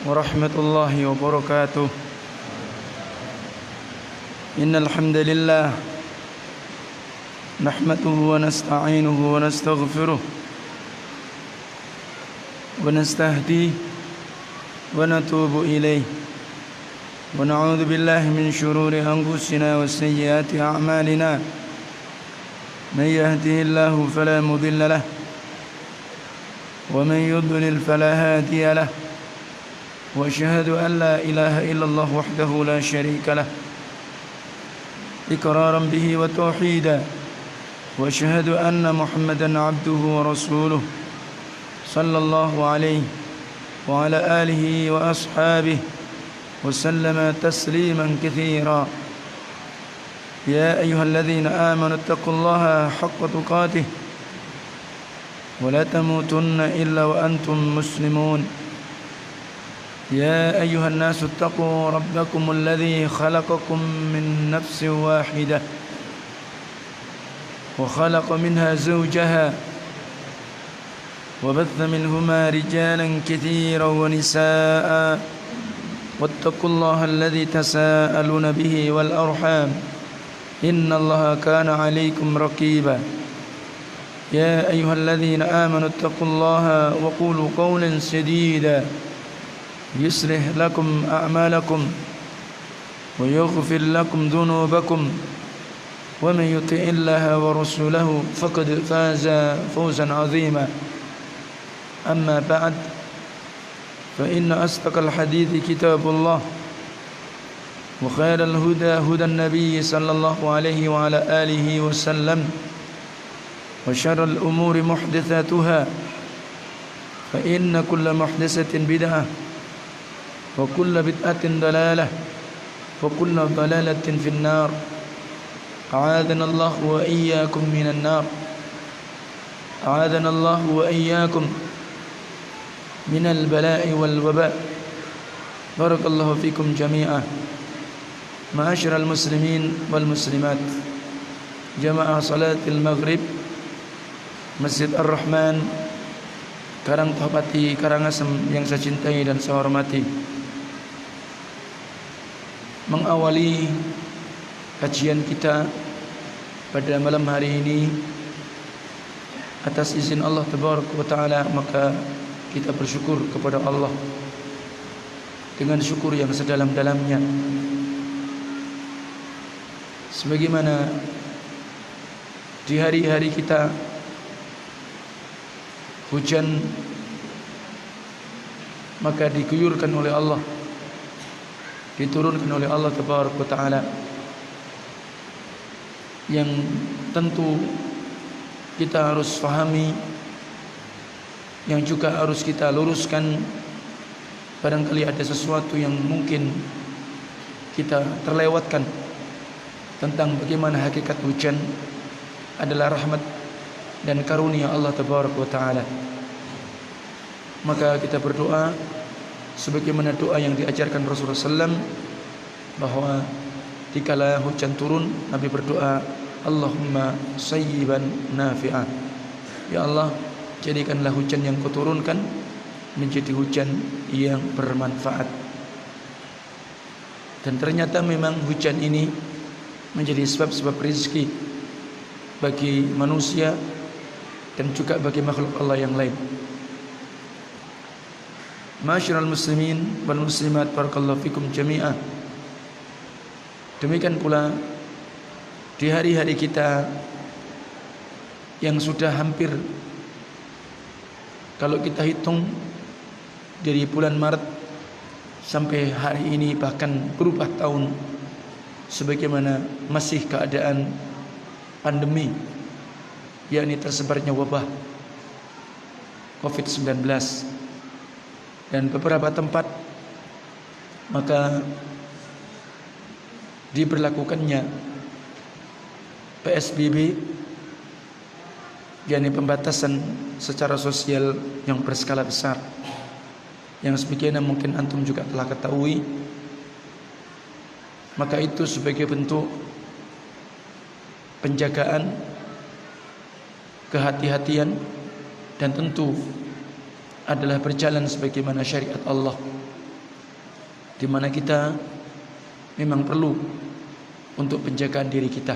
ورحمة الله وبركاته. إن الحمد لله نحمده ونستعينه ونستغفره ونستهديه ونتوب إليه ونعوذ بالله من شرور أنفسنا وسيئات أعمالنا. من يهده الله فلا مضل له ومن يضلل فلا هادي له، وأشهد أن لا إله إلا الله وحده لا شريك له إقرارا به وتوحيدا، وأشهد أن محمدا عبده ورسوله صلى الله عليه وعلى آله وأصحابه وسلم تسليما كثيرا. يا أيها الذين آمنوا اتقوا الله حق تقاته ولا تموتن إلا وأنتم مسلمون. يا أيها الناس اتقوا ربكم الذي خلقكم من نفس واحدة وخلق منها زوجها وبث منهما رجالا كثيرا ونساء، واتقوا الله الذي تساءلون به والأرحام إن الله كان عليكم رقيبا. يا أيها الذين آمنوا اتقوا الله وقولوا قولا سديدا يصلح لكم أعمالكم ويغفر لكم ذنوبكم، ومن يطع الله ورسوله فقد فاز فوزا عظيما. أما بعد، فإن أصدق الحديث كتاب الله، وخير الهدى هدى النبي صلى الله عليه وعلى آله وسلم، وشر الأمور محدثاتها، فإن كل محدثة بدعة وكل بدعة ضلالة وكل ضلالة في النار. أعاذنا الله وإياكم من النار. أعاذنا الله وإياكم من البلاء والوباء. بارك الله فيكم جميعا. معاشر المسلمين والمسلمات، جماعة صلاة المغرب Masjid Ar-Rahman, Karang Tohpati, Karangasem yang saya cintai dan saya hormati, mengawali kajian kita pada malam hari ini atas izin Allah Tabaraka wa Ta'ala, maka kita bersyukur kepada Allah dengan syukur yang sedalam-dalamnya, sebagaimana di hari-hari kita hujan maka diguyurkan oleh Allah, diturunkan oleh Allah Tabaraka Ta'ala, yang tentu kita harus fahami, yang juga harus kita luruskan. Barangkali ada sesuatu yang mungkin kita terlewatkan tentang bagaimana hakikat hujan adalah rahmat dan karunia Allah Tabaraka wa Ta'ala. Maka kita berdoa sebagaimana doa yang diajarkan Rasulullah SAW, bahwa dikala hujan turun Nabi berdoa, Allahumma sayyiban nafi'ah. Ya Allah, jadikanlah hujan yang kau turunkan menjadi hujan yang bermanfaat. Dan ternyata memang hujan ini menjadi sebab-sebab rezeki bagi manusia dan juga bagi makhluk Allah yang lain. Ma'asyiral muslimin wal muslimat, barakallahu fikum jami'ah. Demikian pula di hari-hari kita yang sudah hampir, kalau kita hitung dari bulan Maret sampai hari ini, bahkan berubah tahun, sebagaimana masih keadaan pandemi, yakni tersebarnya wabah COVID-19, dan beberapa tempat maka diberlakukannya PSBB, yakni pembatasan secara sosial yang berskala besar, yang sebagaimana mungkin antum juga telah ketahui. Maka itu sebagai bentuk penjagaan, kehati-hatian, dan tentu adalah berjalan sebagaimana syariat Allah di mana kita memang perlu untuk penjagaan diri kita.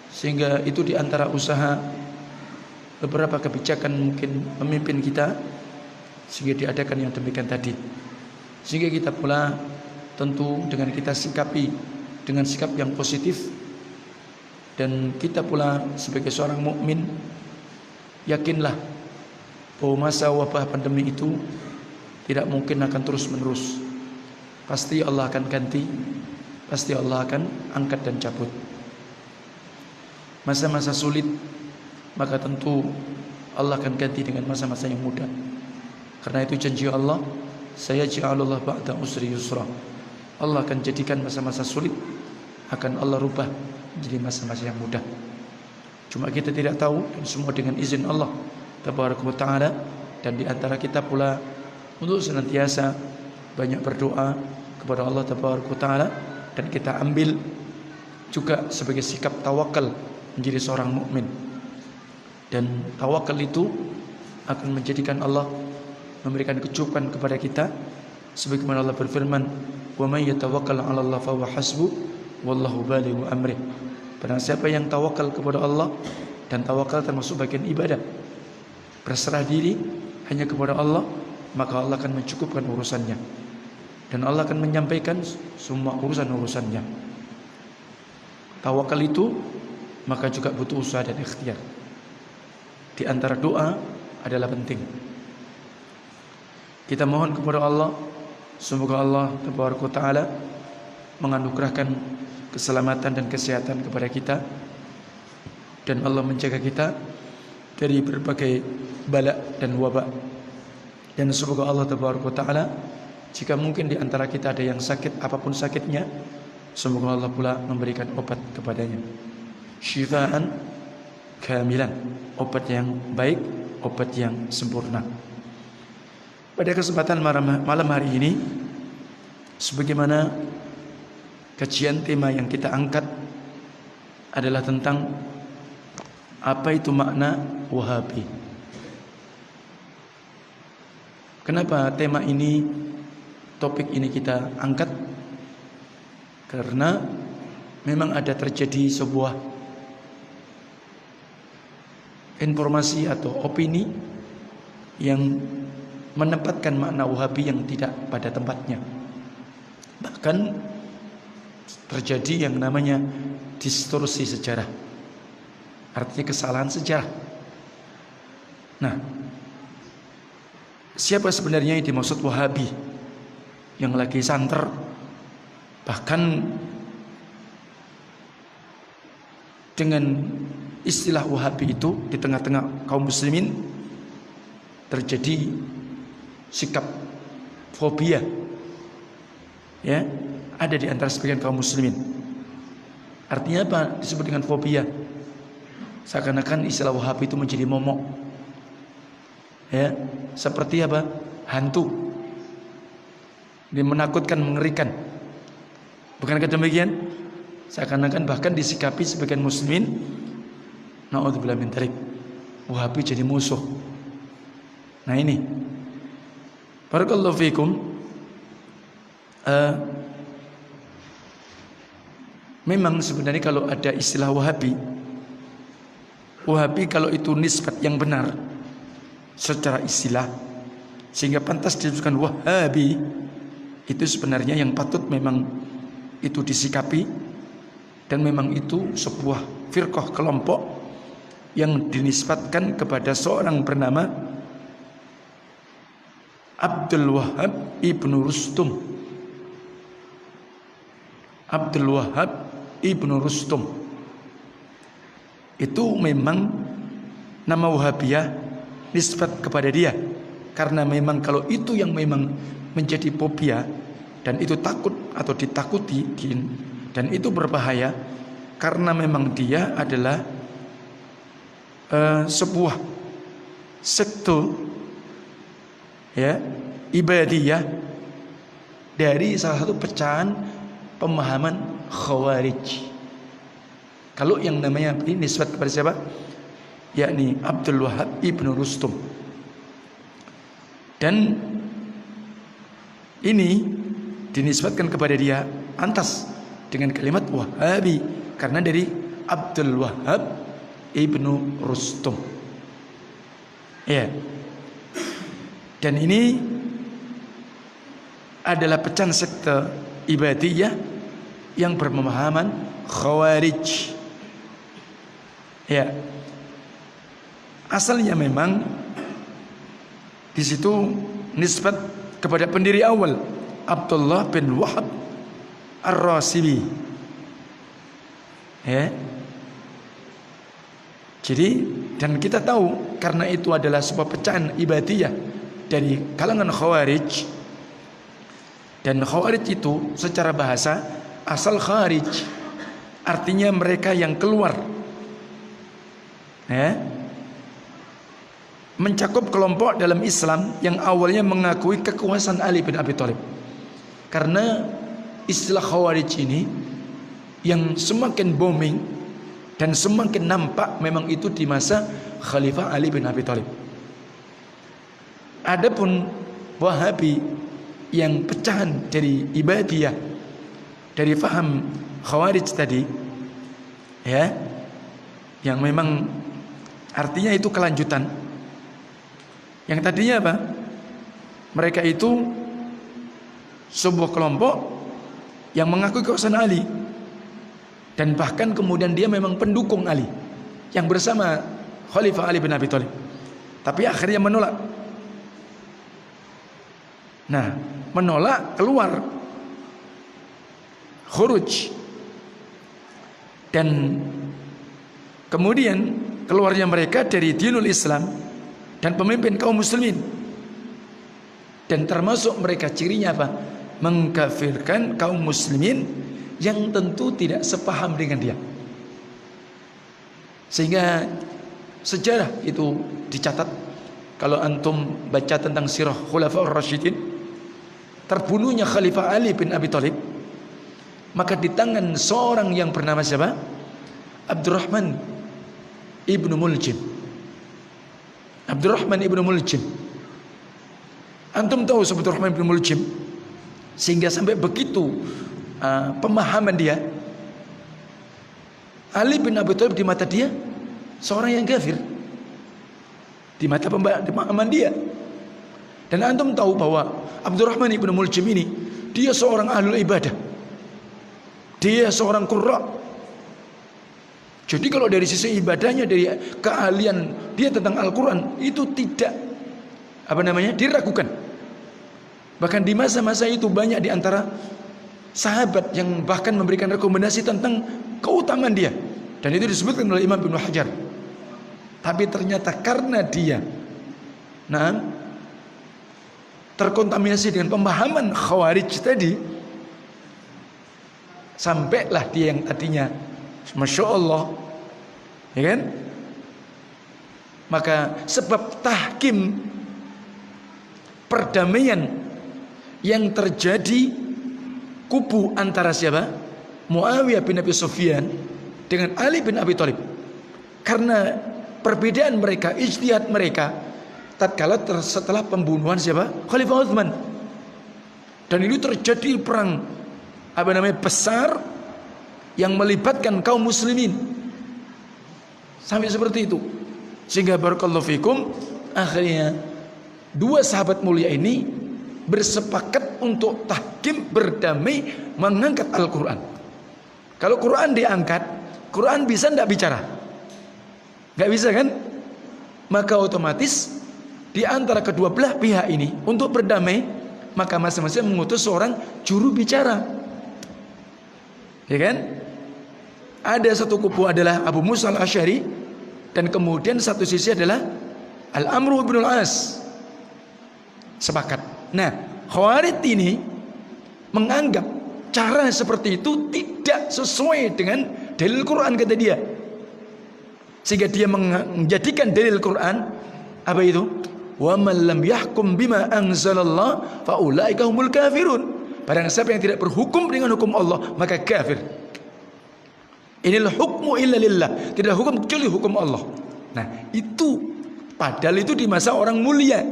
Sehingga itu di antara usaha beberapa kebijakan mungkin pemimpin kita, sehingga diadakan yang demikian tadi. Sehingga kita pula tentu dengan kita sikapi dengan sikap yang positif, dan kita pula sebagai seorang mukmin yakinlah bahwa masa wabah pandemi itu tidak mungkin akan terus menerus. Pasti Allah akan ganti, pasti Allah akan angkat dan cabut. Masa-masa sulit, maka tentu Allah akan ganti dengan masa-masa yang mudah. Karena itu janji Allah, sayaj'alullah ba'da usri yusra. Allah akan jadikan masa-masa sulit, akan Allah rubah menjadi masa-masa yang mudah. Cuma kita tidak tahu, dan semua dengan izin Allah tabaraka wa ta'ala. Dan di antara kita pula untuk senantiasa banyak berdoa kepada Allah tabaraka wa ta'ala, dan kita ambil juga sebagai sikap tawakal menjadi seorang mukmin. Dan tawakal itu akan menjadikan Allah memberikan kecukupan kepada kita, sebagaimana Allah berfirman, "Wa may yatawakkal 'ala Allah fa huwa hasbuh, wallahu balighu amrih." Barang siapa yang tawakal kepada Allah, dan tawakal termasuk bagian ibadah, berserah diri hanya kepada Allah, maka Allah akan mencukupkan urusannya, dan Allah akan menyampaikan semua urusan-urusannya. Tawakal itu maka juga butuh usaha dan ikhtiar. Di antara doa adalah penting. Kita mohon kepada Allah, semoga Allah tabaraka ta'ala menganugerahkan keselamatan dan kesehatan kepada kita, dan Allah menjaga kita dari berbagai bala dan wabak. Dan semoga Allah tabaraka ta'ala, jika mungkin di antara kita ada yang sakit, apapun sakitnya, semoga Allah pula memberikan obat kepadanya, syifaan kamilan, obat yang baik, obat yang sempurna. Pada kesempatan malam hari ini, sebagaimana kajian tema yang kita angkat adalah tentang apa itu makna Wahabi. Kenapa tema ini, topik ini kita angkat? Karena memang ada terjadi sebuah informasi atau opini yang menempatkan makna Wahabi yang tidak pada tempatnya. Bahkan terjadi yang namanya distorsi sejarah, artinya kesalahan sejarah. Nah, siapa sebenarnya yang dimaksud Wahabi? Yang lagi santer, bahkan dengan istilah Wahabi itu di tengah-tengah kaum muslimin terjadi sikap fobia, ya, ada di antara sebagian kaum muslimin. Artinya apa disebut dengan fobia? Seakan-akan istilah Wahabi itu menjadi momok, ya, seperti apa? Hantu. Ini menakutkan, mengerikan. Bukankah demikian? Seakan-akan bahkan disikapi sebagian muslimin, na'udzubillah min dzalik, Wahabi jadi musuh. Nah ini, barakallahu fikum. Memang sebenarnya kalau ada istilah Wahabi kalau itu nisbat yang benar secara istilah, sehingga pantas disebutkan Wahabi, itu sebenarnya yang patut memang itu disikapi, dan memang itu sebuah firqah, kelompok yang dinisbatkan kepada seorang bernama Abdul Wahhab ibnu Rustum. Abdul Wahhab ibnu Rustum itu memang nama Wahabiyah nisbat kepada dia, karena memang kalau itu yang memang menjadi fobia, dan itu takut atau ditakuti, dan itu berbahaya, karena memang dia adalah sebuah sekte, ya, ibadiyah dari salah satu pecahan pemahaman Khawarij. Kalau yang namanya ini nisbat kepada siapa? Yakni Abdul Wahhab ibnu Rustum. Dan ini dinisbatkan kepada dia antas dengan kalimat Wahabi karena dari Abdul Wahhab ibnu Rustum. Ya. Dan ini adalah pecahan sekte Ibadiyah yang berpemahaman Khawarij. Ya. Asalnya memang di situ nisbat kepada pendiri awal Abdullah bin Wahab Ar-Rasibi. Ya. Jadi dan kita tahu karena itu adalah sebuah pecahan Ibadiyah dari kalangan Khawarij. Dan Khawarij itu secara bahasa asal kharij, artinya mereka yang keluar, ya, mencakup kelompok dalam Islam yang awalnya mengakui kekuasaan Ali bin Abi Thalib. Karena istilah Khawarij ini yang semakin booming dan semakin nampak memang itu di masa Khalifah Ali bin Abi Thalib. Adapun Wahabi yang pecahan dari Ibadiyah, dari faham Khawarij tadi, ya, yang memang artinya itu kelanjutan. Yang tadinya apa? Mereka itu sebuah kelompok yang mengakui kekuasaan Ali, dan bahkan kemudian dia memang pendukung Ali yang bersama Khalifah Ali bin Abi Thalib, tapi akhirnya menolak. Nah, menolak, keluar, khuruj, dan kemudian keluarnya mereka dari dinul Islam dan pemimpin kaum muslimin. Dan termasuk mereka cirinya apa? Mengkafirkan kaum muslimin yang tentu tidak sepaham dengan dia. Sehingga sejarah itu dicatat. Kalau antum baca tentang sirah Khulafaur Rasyidin, terbunuhnya Khalifah Ali bin Abi Thalib, maka di tangan seorang yang bernama siapa? Abdurrahman ibnu Muljim. Abdurrahman ibnu Muljim. Antum tahu sebut Abdurrahman ibnu Muljim, sehingga sampai begitu pemahaman dia, Ali bin Abi Thalib di mata dia seorang yang kafir, di mata pemahaman dia. Dan antum tahu bahwa Abdurrahman ibnu Muljim ini dia seorang ahlul ibadah, dia seorang qurra. Jadi kalau dari sisi ibadahnya, dari keahlian dia tentang Al-Quran itu tidak diragukan. Bahkan di masa-masa itu banyak di antara sahabat yang bahkan memberikan rekomendasi tentang keutamaan dia, dan itu disebutkan oleh Imam Ibnu Hajar. Tapi ternyata karena dia terkontaminasi dengan pemahaman Khawarij tadi, sampailah dia yang tadinya Masya Allah, ya kan? Maka sebab tahkim perdamaian yang terjadi kubu antara siapa? Muawiyah bin Abi Sufyan dengan Ali bin Abi Thalib, karena perbedaan mereka, ijtihad mereka tatkala setelah pembunuhan siapa? Khalifah Utsman. Dan ini terjadi perang besar yang melibatkan kaum muslimin sampai seperti itu. Sehingga barakallahu fikum, akhirnya dua sahabat mulia ini bersepakat untuk tahkim, berdamai, mengangkat Al-Quran. Kalau Quran diangkat, Quran bisa tidak bicara? Gak bisa kan? Maka otomatis di antara kedua belah pihak ini untuk berdamai, maka masing-masing mengutus seorang juru bicara, ya kan? Ada satu kubu adalah Abu Musa al-Asy'ari, dan kemudian satu sisi adalah Al-Amru bin Al-As. Sepakat. Nah, Khawarij ini menganggap cara seperti itu tidak sesuai dengan dalil Quran, kata dia. Sehingga dia menjadikan dalil Quran apa itu? Wa man lam yahkum bima anzalallah fa ulaika humul kafirun. Barang siapa yang tidak berhukum dengan hukum Allah, maka kafir. Inil hukmu illa lillah. Tidak hukum kecuali hukum Allah. Nah, itu padahal itu di masa orang mulia.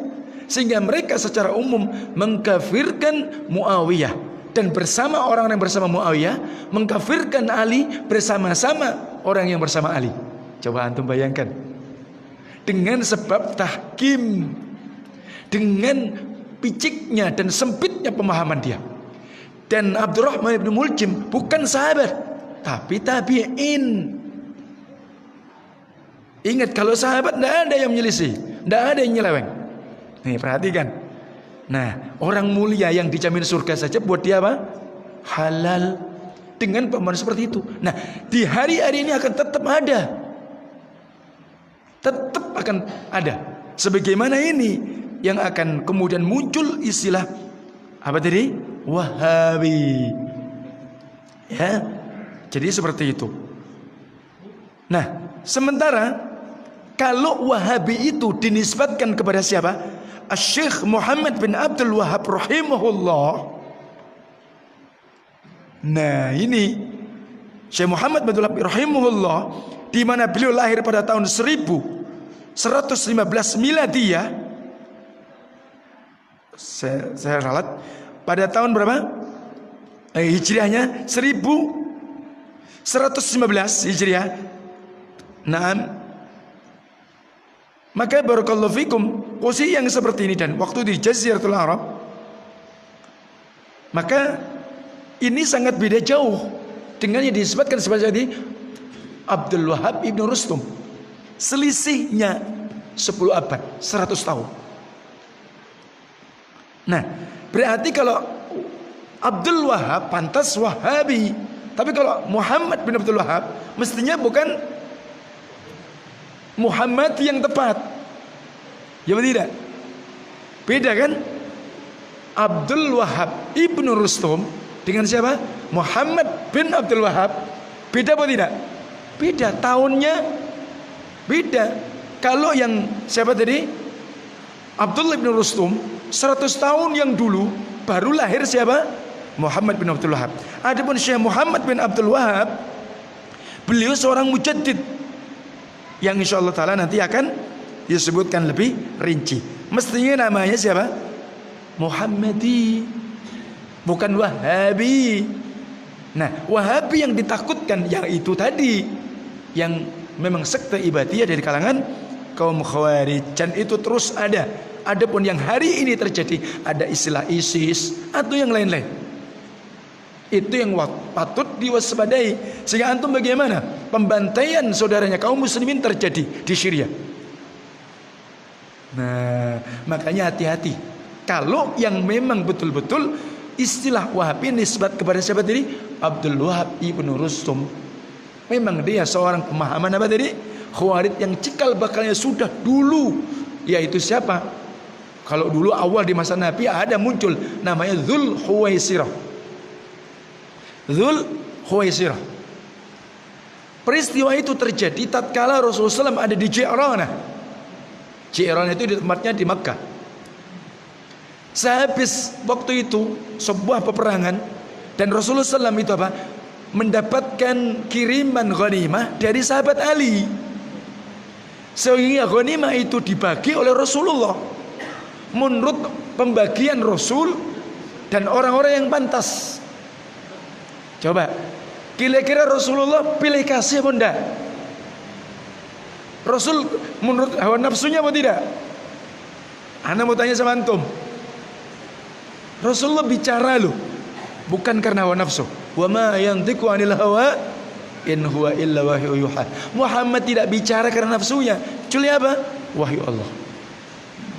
sehingga mereka secara umum mengkafirkan Muawiyah, dan bersama orang yang bersama Muawiyah mengkafirkan Ali bersama-sama orang yang bersama Ali. Coba antum bayangkan, dengan sebab tahkim, dengan piciknya dan sempitnya pemahaman dia. Dan Abdurrahman bin Muljim bukan sahabat, tapi tabi'in. Ingat, kalau sahabat tidak ada yang menyelisih, tidak ada yang nyeleweng. Nih perhatikan. Nah, orang mulia yang dijamin surga saja buat dia apa? Halal. Dengan pemahaman seperti itu. Nah, di hari-hari ini akan tetap ada. Tetap akan ada. Sebagaimana ini yang akan kemudian muncul istilah apa tadi? Wahabi. Ya. Jadi seperti itu. Nah, sementara kalau Wahabi itu dinisbatkan kepada siapa? Syekh Muhammad bin Abdul Wahab rahimahullah. Nah, ini Syekh Muhammad bin Abdul Wahab rahimahullah, di mana beliau lahir pada tahun 1115 miladiyah. Saya ralat pada tahun berapa? Hijriahnya 1115 Hijriah. Naam. Maka barakallahu fikum, posisi yang seperti ini dan waktu di Jaziratul Arab, maka ini sangat beda jauh dengan yang disebutkan sebagai Abdul Wahab ibnu Rustum. Selisihnya 10 abad, 100 tahun. Nah, berarti kalau Abdul Wahab pantas Wahabi, tapi kalau Muhammad bin Abdul Wahab mestinya bukan Muhammad yang tepat. Ya betul tidak? Beda kan? Abdul Wahab ibnu Rustum dengan siapa? Muhammad bin Abdul Wahab. Beda apa tidak? Beda, tahunnya beda. Kalau yang siapa tadi? Abdullah bin Rustum 100 tahun yang dulu baru lahir siapa? Muhammad bin Abdul Wahab. Adapun Syekh Muhammad bin Abdul Wahab, beliau seorang mujaddid yang insyaallah ta'ala nanti akan disebutkan lebih rinci. Mestinya namanya siapa? Muhammadi, bukan Wahabi. Nah, Wahabi yang ditakutkan yang itu tadi, yang memang sekte ibadiyah dari kalangan kaum Khawarij, dan itu terus ada. Adapun yang hari ini terjadi, ada istilah ISIS atau yang lain-lain, itu yang patut diwaspadai. Sehingga antum bagaimana pembantaian saudaranya kaum muslimin terjadi di Syria. Nah, makanya hati-hati. Kalau yang memang betul-betul istilah Wahabi nisbat kepada siapa tadi? Abdul Wahab ibnu Rustum. Memang dia seorang pemahaman apa tadi? Khawarij yang cikal bakalnya sudah dulu. Yaitu siapa? Kalau dulu awal di masa Nabi ada muncul namanya Dzul Khuwaisirah. Dzul Khuwaisirah. Peristiwa itu terjadi tatkala Rasulullah SAW ada di Ji'ranah. Ji'ranah itu di tempatnya di Makkah. Sehabis waktu itu sebuah peperangan, dan Rasulullah SAW itu apa? Mendapatkan kiriman ghanimah dari sahabat Ali. Sehingga ghanimah itu dibagi oleh Rasulullah menurut pembagian Rasul dan orang-orang yang pantas. Coba, kira-kira Rasulullah pilih kasih apa enggak? Rasul menurut hawa nafsunya apa tidak? Ana mau tanya sama antum. Rasulullah bicara loh, bukan karena hawa nafsu. Wa ma yantiqu 'anil hawa in huwa illa wahyu yuha. Muhammad tidak bicara karena nafsunya, kecuali apa? Wahyu Allah.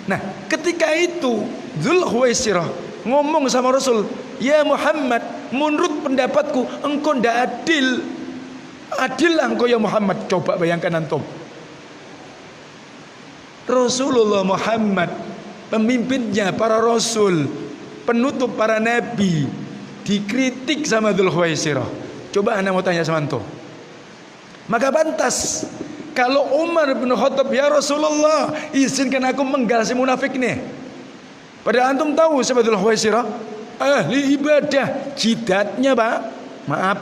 Nah, ketika itu Dzul Khuwaisirah ngomong sama Rasul, "Ya Muhammad, menurut pendapatku engkau tidak adil. Adillah engkau ya Muhammad." Coba bayangkan antum. Rasulullah Muhammad, pemimpinnya para rasul, penutup para nabi, dikritik sama Dzul Khuwaisirah. Coba anda mau tanya sama antum. Maka pantas kalau Umar bin Khattab, "Ya Rasulullah, izinkan aku menggal si munafik nih." Padahal antum tahu siapa Dzul Khuwaisirah? Ahli ibadah, jidatnya Pak. Maaf,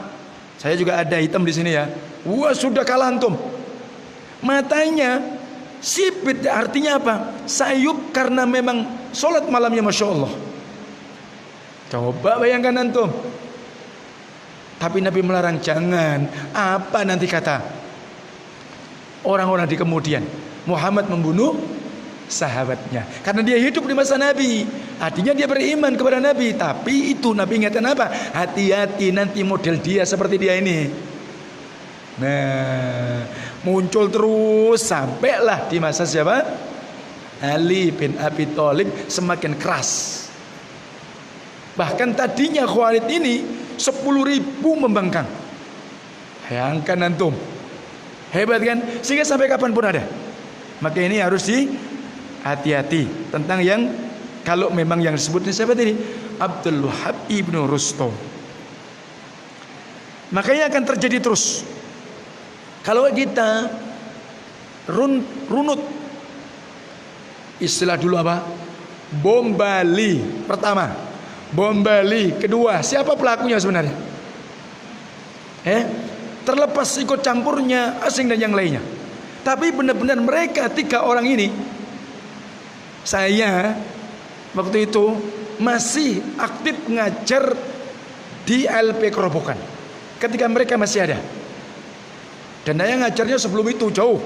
saya juga ada hitam di sini ya. Wah, sudah kalah antum. Matanya Sipit artinya apa? Sayup karena memang sholat malamnya Masya Allah. Coba bayangkan antum. Tapi Nabi melarang jangan. Apa nanti kata orang-orang di kemudian? Muhammad membunuh sahabatnya karena dia hidup di masa Nabi. Artinya dia beriman kepada Nabi. Tapi itu Nabi ingatkan apa? Hati-hati nanti model dia seperti dia ini. Nah, muncul terus sampailah di masa siapa? Ali bin Abi Thalib semakin keras. Bahkan tadinya Khalid ini 10.000 membangkang. Bayangkan antum. Hebat kan? Sehingga sampai kapanpun ada. Maka ini harus hati-hati tentang yang kalau memang yang disebut siapa tadi? Abdul Wahab ibnu Rustom. Makanya akan terjadi terus. Kalau kita runut istilah dulu apa? Bom Bali pertama, bom Bali kedua, siapa pelakunya sebenarnya? Terlepas ikut campurnya asing dan yang lainnya. Tapi benar-benar mereka 3 orang ini, saya waktu itu masih aktif ngajar di LP Kerobokan ketika mereka masih ada. Dan saya ngajarnya sebelum itu jauh.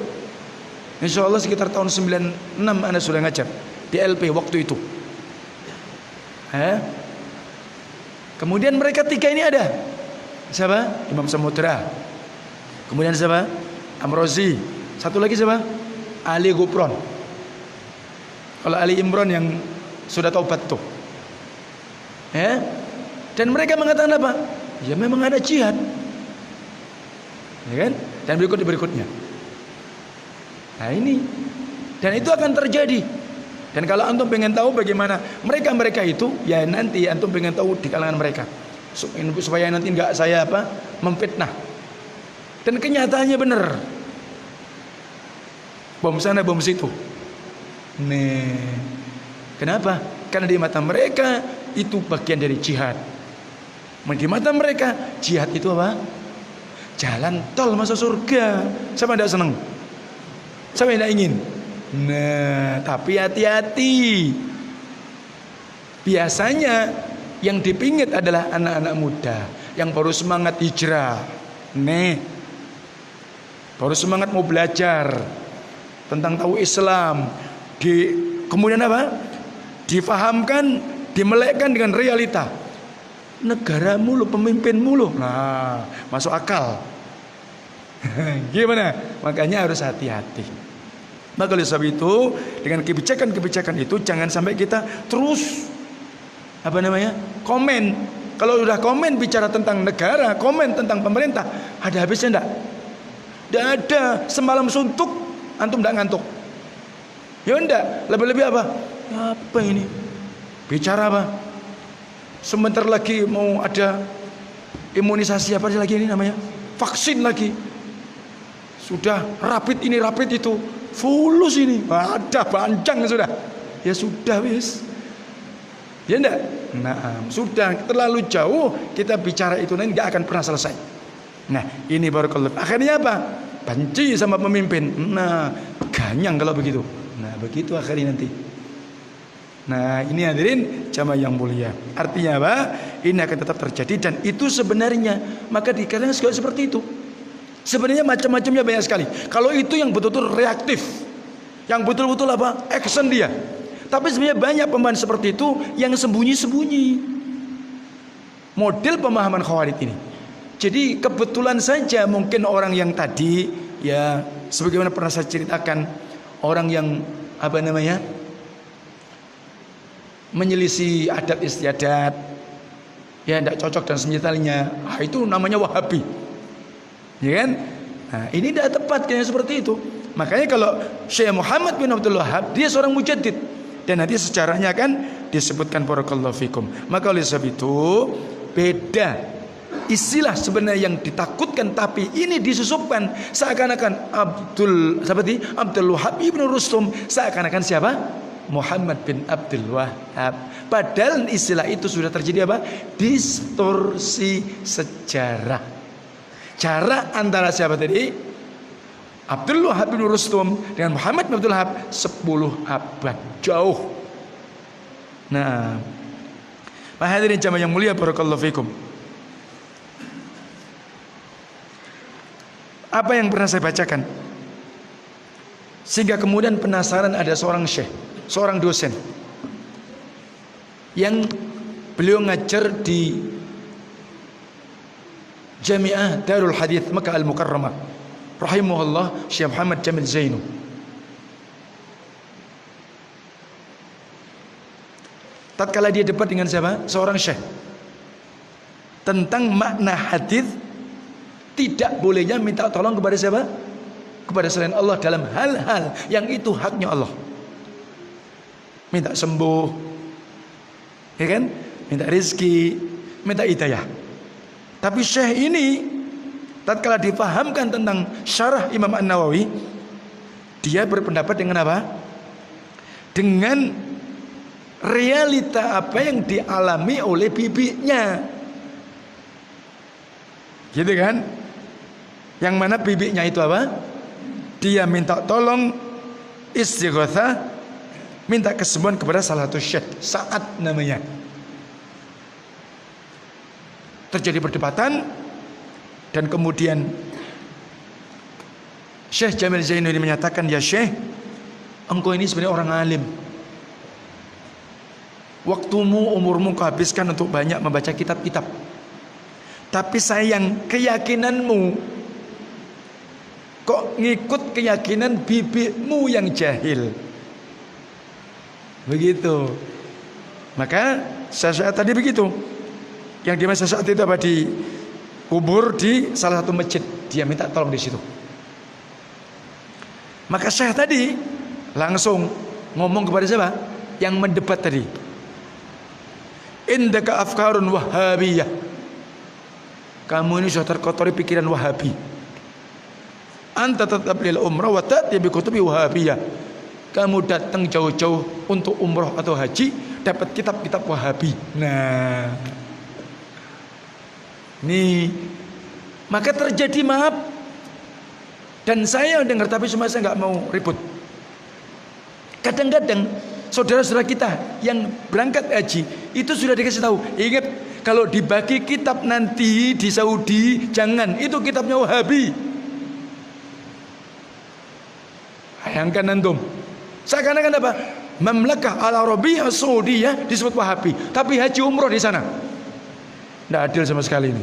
Insya Allah sekitar tahun 96 Anda sudah ngajar di LP waktu itu. Kemudian mereka 3 ini ada. Siapa? Imam Samudra. Kemudian siapa? Amrozi. Satu lagi siapa? Ali Gupron. Kalau Ali Imron yang sudah taubat tuh. Dan mereka mengatakan apa? Ya memang ada jihad. Ya kan? Dan berikutnya. Nah ini. Dan itu akan terjadi. Dan kalau antum pengen tahu bagaimana mereka itu, ya nanti antum pengen tahu di kalangan mereka. Supaya nanti enggak saya memfitnah. Dan kenyataannya benar. Bom sana bom situ. Nih. Kenapa? Karena di mata mereka itu bagian dari jihad. Di mata mereka jihad itu apa? Jalan tol masuk surga. Siapa tidak senang? Siapa tidak ingin? Nah, tapi hati-hati. Biasanya yang dipingit adalah anak-anak muda yang baru semangat hijrah. Baru semangat mau belajar tentang tahu Islam. Kemudian apa? Difahamkan, dimelekkan dengan realita. Negaramu lo, pemimpinmu lo. Nah, masuk akal. Gimana? Makanya harus hati-hati. Maka oleh sebab itu, dengan kebijakan-kebijakan itu jangan sampai kita terus komen. Kalau udah komen bicara tentang negara, komen tentang pemerintah, ada habisnya enggak? Enggak ada. Semalam suntuk, antum enggak ngantuk. Ya enggak, lebih-lebih apa? Apa ini? Bicara apa? Sebentar lagi mau ada imunisasi apa lagi ini namanya? Vaksin lagi. Sudah rapid ini, rapid itu. Fulus ini. Ada panjang sudah. Ya sudah wis. Ya enggak? Nah, sudah terlalu jauh kita bicara itu nanti enggak akan pernah selesai. Nah, ini barakallahu. Akhirnya apa? Benci sama pemimpin. Nah, ganyang kalau begitu. Nah, begitu akhirnya nanti. Nah, ini hadirin jamaah yang mulia. Artinya apa? Ini akan tetap terjadi dan itu sebenarnya maka dikatakan juga seperti itu. Sebenarnya macam-macamnya banyak sekali. Kalau itu yang betul-betul reaktif, yang betul-betul action dia. Tapi sebenarnya banyak pemahaman seperti itu yang sembunyi-sembunyi. Model pemahaman Khawarij ini. Jadi kebetulan saja mungkin orang yang tadi ya sebagaimana pernah saya ceritakan, orang yang menyelisih adat istiadat, ya tidak cocok dan semisalinya, itu namanya Wahabi, ya kan? Nah, ini tidak tepat kayaknya seperti itu. Makanya kalau Syekh Muhammad bin Abdul Wahab dia seorang mujaddid dan nanti sejarahnya kan disebutkan barakallahu fikum. Maka oleh sebab itu beda istilah sebenarnya yang ditakutkan, tapi ini disusupkan seakan-akan Abdul Wahab ibnu Rustum seakan-akan siapa? Muhammad bin Abdul Wahab. Padahal istilah itu sudah terjadi distorsi sejarah. Jarak antara siapa tadi? Abdul Wahab bin Rustum dengan Muhammad bin Abdul Wahab 10 abad jauh. Nah, hadirin jamaah yang mulia, barakallahu fikum. Apa yang pernah saya bacakan sehingga kemudian penasaran, ada seorang syekh, seorang dosen yang beliau ngajar di Jami'ah Darul Hadith Makkah Al-Mukarramah, rahimahullah, Syekh Muhammad Jamil Zainu. Tatkala dia debat dengan siapa? Seorang syekh tentang makna hadis, tidak bolehnya minta tolong kepada siapa? Kepada selain Allah dalam hal-hal yang itu haknya Allah. Minta sembuh, ya kan? Minta rezeki, minta hidayah. Tapi syekh ini tatkala difahamkan tentang syarah Imam An-Nawawi, dia berpendapat dengan apa? Dengan realita apa yang dialami oleh bibinya, gitu kan? Yang mana bibinya itu apa? Dia minta tolong istighatsah, minta kesembuhan kepada salah satu syekh, Sa'ad namanya. Terjadi perdebatan dan kemudian Syekh Jamil Zainu ini menyatakan, ya Syekh, engkau ini sebenarnya orang alim. Waktumu, umurmu kau habiskan untuk banyak membaca kitab-kitab. Tapi sayang, keyakinanmu kok ngikut keyakinan bibimu yang jahil. Begitu. Maka saat tadi begitu. Yang di masa saat itu apa, di kubur di salah satu masjid. Dia minta tolong di situ. Maka Syekh tadi langsung ngomong kepada siapa? Yang mendebat tadi. Indaka afkarun wahabiyah. Kamu ini sudah terkotori pikiran Wahabi. Anta tetap lil umrah wa ta'ti bi kutubi wahabiyah. Kamu datang jauh-jauh untuk umrah atau haji, dapat kitab-kitab Wahabi. Nah, nih, maka terjadi, maaf, dan saya dengar tapi cuma saya nggak mau ribut. Kadang-kadang saudara-saudara kita yang berangkat haji itu sudah dikasih tahu, ingat kalau dibagi kitab nanti di Saudi jangan, itu kitabnya Wahabi. Bayangkan antum, seakan-akan apa? Mamlakah Al-Arabiyah Saudiyah disebut Wahabi, tapi haji umroh di sana. Tidak adil sama sekali ini.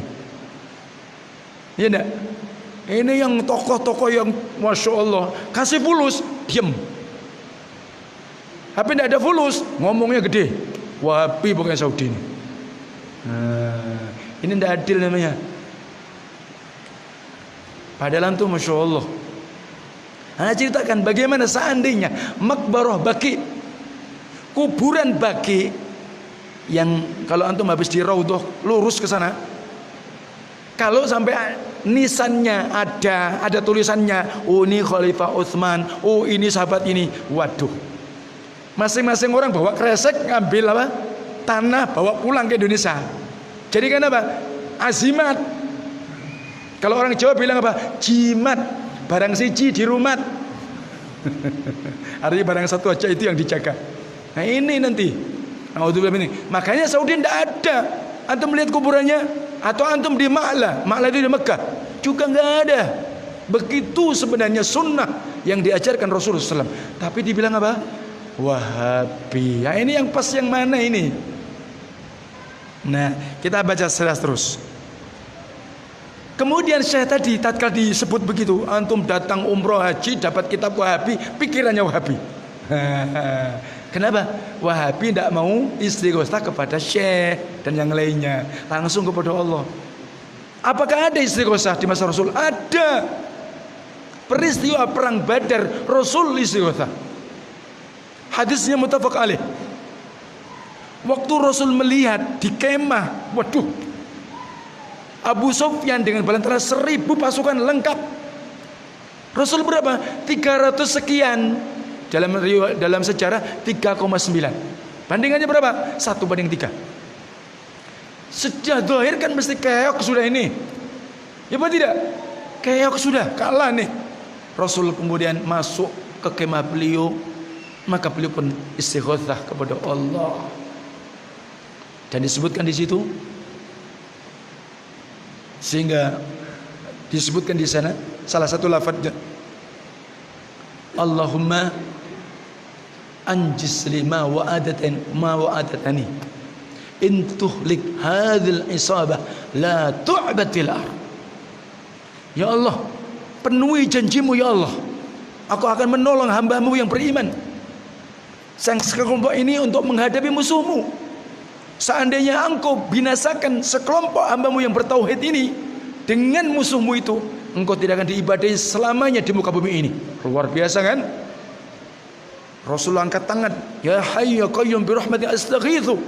Iya enggak? Ini yang tokoh-tokoh yang Masya Allah kasih fulus, diem. Tapi tidak ada fulus, ngomongnya gede. Wahabi bukan Saudi ini. Nah, ini tidak adil namanya. Padahal itu Masya Allah. Nah, ceritakan bagaimana seandainya Makbarah Baqi, kuburan Baqi, yang kalau antum habis di Raudhah lurus ke sana, kalau sampai nisannya ada tulisannya, oh ini Khalifah Utsman, oh ini sahabat ini, waduh, masing-masing orang bawa kresek, ngambil apa? Tanah, bawa pulang ke Indonesia. Jadi kan apa? Azimat. Kalau orang Jawa bilang apa? Jimat. Barang siji di rumah. Artinya barang satu aja itu yang dijaga. Nah ini nanti, ini. Makanya Saudi tidak ada. Antum melihat kuburannya, atau antum di Ma'la itu di Mekah juga nggak ada. Begitu sebenarnya sunnah yang diajarkan Rasulullah SAW. Tapi dibilang apa? Wahabi. Nah, ini yang pas yang mana ini? Nah, kita baca secara terus. Kemudian Syekh tadi tatkala disebut begitu, antum datang umroh haji dapat kitab Wahabi, pikirannya Wahabi. Kenapa? Wahabi tidak mau istighotsah kepada Syekh dan yang lainnya, langsung kepada Allah. Apakah ada istighotsah di masa Rasul? Ada. Peristiwa perang Badar, Rasul istighotsah. Hadisnya muttafaq alaih. Waktu Rasul melihat di kemah, waduh, Abu Sufyan dengan bala tentara 1000 pasukan lengkap. Rasul berapa? 300 sekian. Dalam sejarah 3,9. Bandingannya berapa? 1/3. Sejak zahir kan mesti keok sudah ini. Ya apa tidak? Keok sudah, kalah nih. Rasul kemudian masuk ke kemah beliau, maka beliau pun istighatsah kepada Allah. Dan disebutkan di situ, sehingga disebutkan di sana salah satu lafadznya, Allahumma anjis li ma wa'adatani in tuhlik hadhil isabah la tu'batil ar. Ya Allah, penuhi janjimu ya Allah, aku akan menolong hamba-Mu yang beriman sang sekelompok ini untuk menghadapi musuhmu. Seandainya Engkau binasakan sekelompok hamba-Mu yang bertauhid ini dengan musuhmu itu, Engkau tidak akan diibadahi selamanya di muka bumi ini. Luar biasa kan? Rasulullah angkat tangan, ya hayy ya qayyum bi rahmati astaghitsu,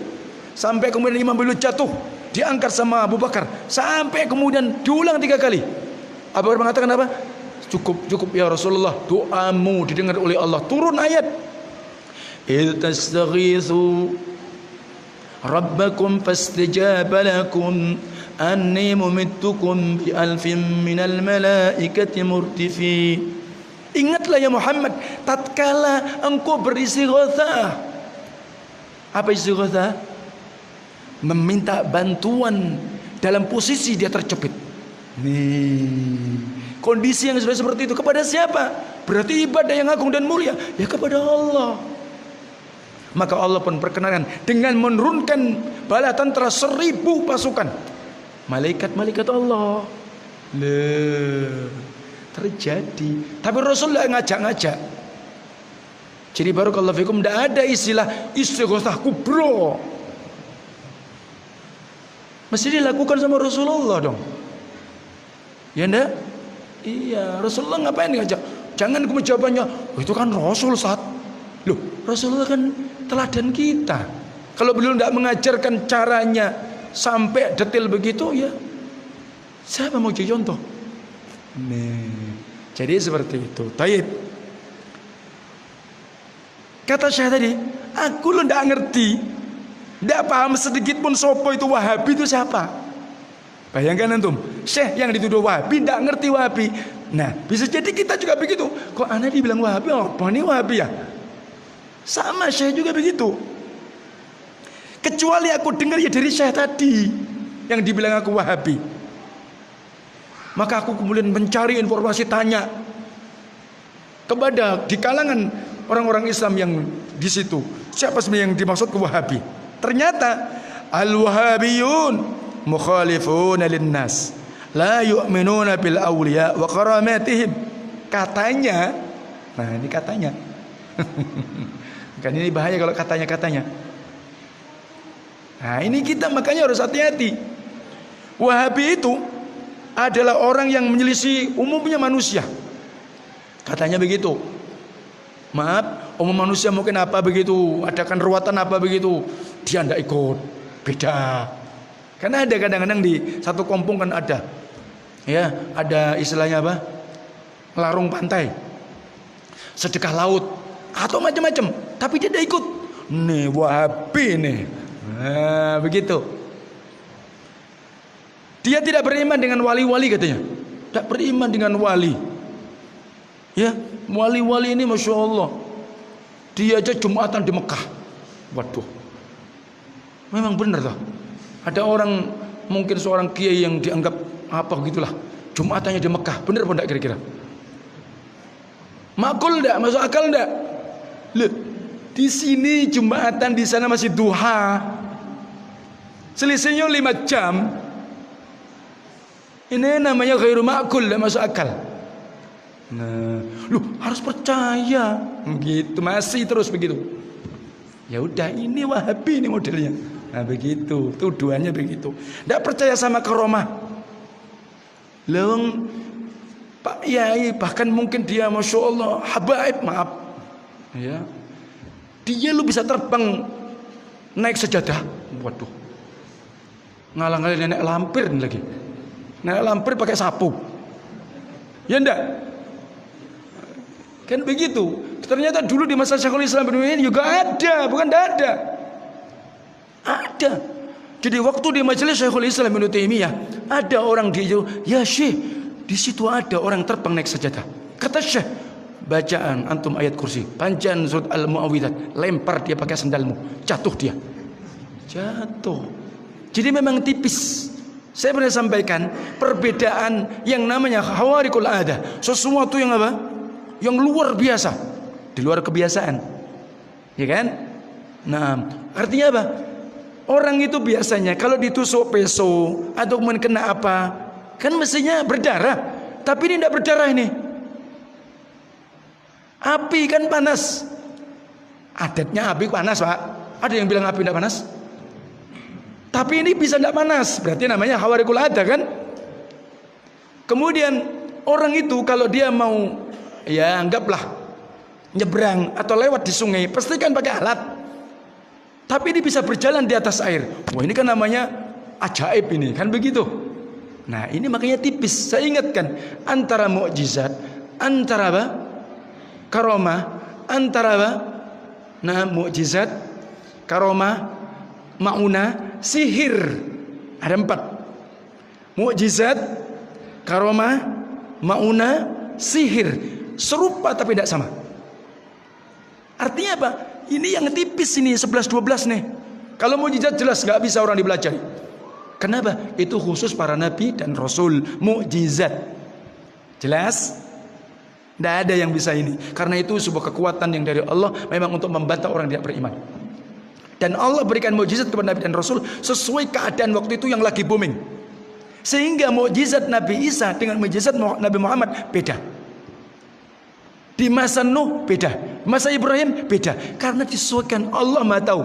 sampai kemudian imam beliau jatuh, diangkat sama Abu Bakar, sampai kemudian diulang 3 kali. Abu Bakar mengatakan apa? Cukup ya Rasulullah, doamu didengar oleh Allah. Turun ayat, idz tastaghitsu rabbakum fastajaba lakum anni mumittukum bi alfin minal malaikati murtifi. Ingatlah ya Muhammad, tatkala engkau beristighatsah. Apa istighatsah? Meminta bantuan dalam posisi dia terjepit. Nih, kondisi yang sudah seperti itu kepada siapa? Berarti ibadah yang agung dan mulia ya kepada Allah. Maka Allah pun perkenankan dengan menurunkan bala tentara 1000 pasukan malaikat-malaikat Allah. Terjadi. Tapi Rasulullah ngajak-ngajak. Jadi barakallahu fikum, tidak ada istilah istighatsah kubro. Mesti dilakukan sama Rasulullah dong. Ya enggak? Iya, Rasulullah ngapain ngajak? Jangan kemudian jawabannya, oh, itu kan Rasul saat. Loh, Rasulullah kan teladan kita. Kalau beliau tidak mengajarkan caranya sampai detail begitu, ya siapa mau jadi contoh? Nih, jadi seperti itu. Taib. Kata Syekh tadi, aku lo tidak ngerti, tidak paham sedikit pun sopo itu Wahabi itu siapa. Bayangkan antum, Syekh yang dituduh Wahabi tidak ngerti Wahabi. Nah, bisa jadi kita juga begitu. Kok aneh dibilang Wahabi? Apa ini Wahabi ya? Sama Syekh juga begitu. Kecuali aku dengar ya dari Syekh tadi yang dibilang aku Wahabi. Maka aku kemudian mencari informasi, tanya kepada di kalangan orang-orang Islam yang di situ, siapa sebenarnya yang dimaksud ke Wahabi? Ternyata al-Wahabiyun mukhalifuna linnas, la yu'minuna bil awliya wa karamatihim. Katanya, nah ini katanya. Kan ini bahaya kalau katanya-katanya. Nah ini kita makanya harus hati-hati. Wahabi itu adalah orang yang menyelisih umumnya manusia. Katanya begitu. Maaf, umum manusia mungkin apa begitu, adakan ruwatan apa begitu, dia tidak ikut, beda. Karena ada kadang-kadang di satu kampung kan ada, ya ada istilahnya apa, larung pantai, sedekah laut atau macam-macam, tapi dia tidak ikut. Nih Wahabi nih, nah begitu. Dia tidak beriman dengan wali-wali katanya, tidak beriman dengan wali. Ya, wali-wali ini Masya Allah, dia aja Jumatan di Mekah. Waduh, memang benar toh. Ada orang mungkin seorang kiai yang dianggap apa gitulah, Jumatannya di Mekah, benar apa enggak kira-kira? Makul enggak? Masuk akal enggak? Loh, di sini Jumatan, di sana masih duha, selisihnya 5 jam. Ini namanya ghairu ma'kul, enggak masuk akal. Nah, lu harus percaya, begitu masih terus begitu. Ya udah, ini Wahabi ini modelnya. Nah begitu, tuduhannya begitu. Tidak percaya sama karomah. Leweng Pak Yai, bahkan mungkin dia Masya Allah habaib, maaf ya, dia lu bisa terbang naik sejadah. Waduh, ngalang-ngalin nenek lampir lagi. Nenek lampir pakai sapu. Ya enggak? Kan begitu. Ternyata dulu di masa Syekhul Islam bin Utsaimin juga ada, bukan tidak ada. Ada. Jadi waktu di majelis Syekhul Islam bin Utsaimin ada orang dia, ya Syekh, di situ ada orang terbang naik sajadah. Kata Syekh, bacaan antum ayat kursi, bacaan surat Al-Mu'awwidzat, lempar dia pakai sandalmu, jatuh dia. Jatuh. Jadi memang tipis. Saya pernah sampaikan perbedaan yang namanya khawariqul ada, sesuatu yang apa? Yang luar biasa, di luar kebiasaan. Ya kan? Nah, artinya apa? Orang itu biasanya kalau ditusuk peso atau kena apa, kan mestinya berdarah. Tapi ini tidak berdarah ini. Api kan panas. Adatnya api panas, Pak. Ada yang bilang api tidak panas? Tapi ini bisa tidak panas. Berarti namanya khawariqul ada kan? Kemudian orang itu kalau dia mau, ya anggaplah nyebrang atau lewat di sungai, pastikan pakai alat. Tapi ini bisa berjalan di atas air. Wah, ini kan namanya ajaib ini, kan begitu. Nah, ini makanya tipis. Saya ingatkan antara mukjizat, antara apa? Karomah, antara apa? Nah, mukjizat, karomah, maunah, sihir. Ada 4. Mukjizat, karomah, maunah, sihir. Serupa tapi tidak sama. Artinya apa? Ini yang tipis ini 11-12 nih. Kalau mukjizat jelas nggak bisa orang dipelajari. Kenapa? Itu khusus para nabi dan rasul. Mukjizat jelas tidak ada yang bisa ini. Karena itu sebuah kekuatan yang dari Allah memang untuk membantah orang yang tidak beriman. Dan Allah berikan mukjizat kepada nabi dan rasul sesuai keadaan waktu itu yang lagi booming. Sehingga mukjizat Nabi Isa dengan mukjizat Nabi Muhammad beda. Di masa Nuh beda, masa Ibrahim beda, karena disesuaikan. Allah Maha tahu.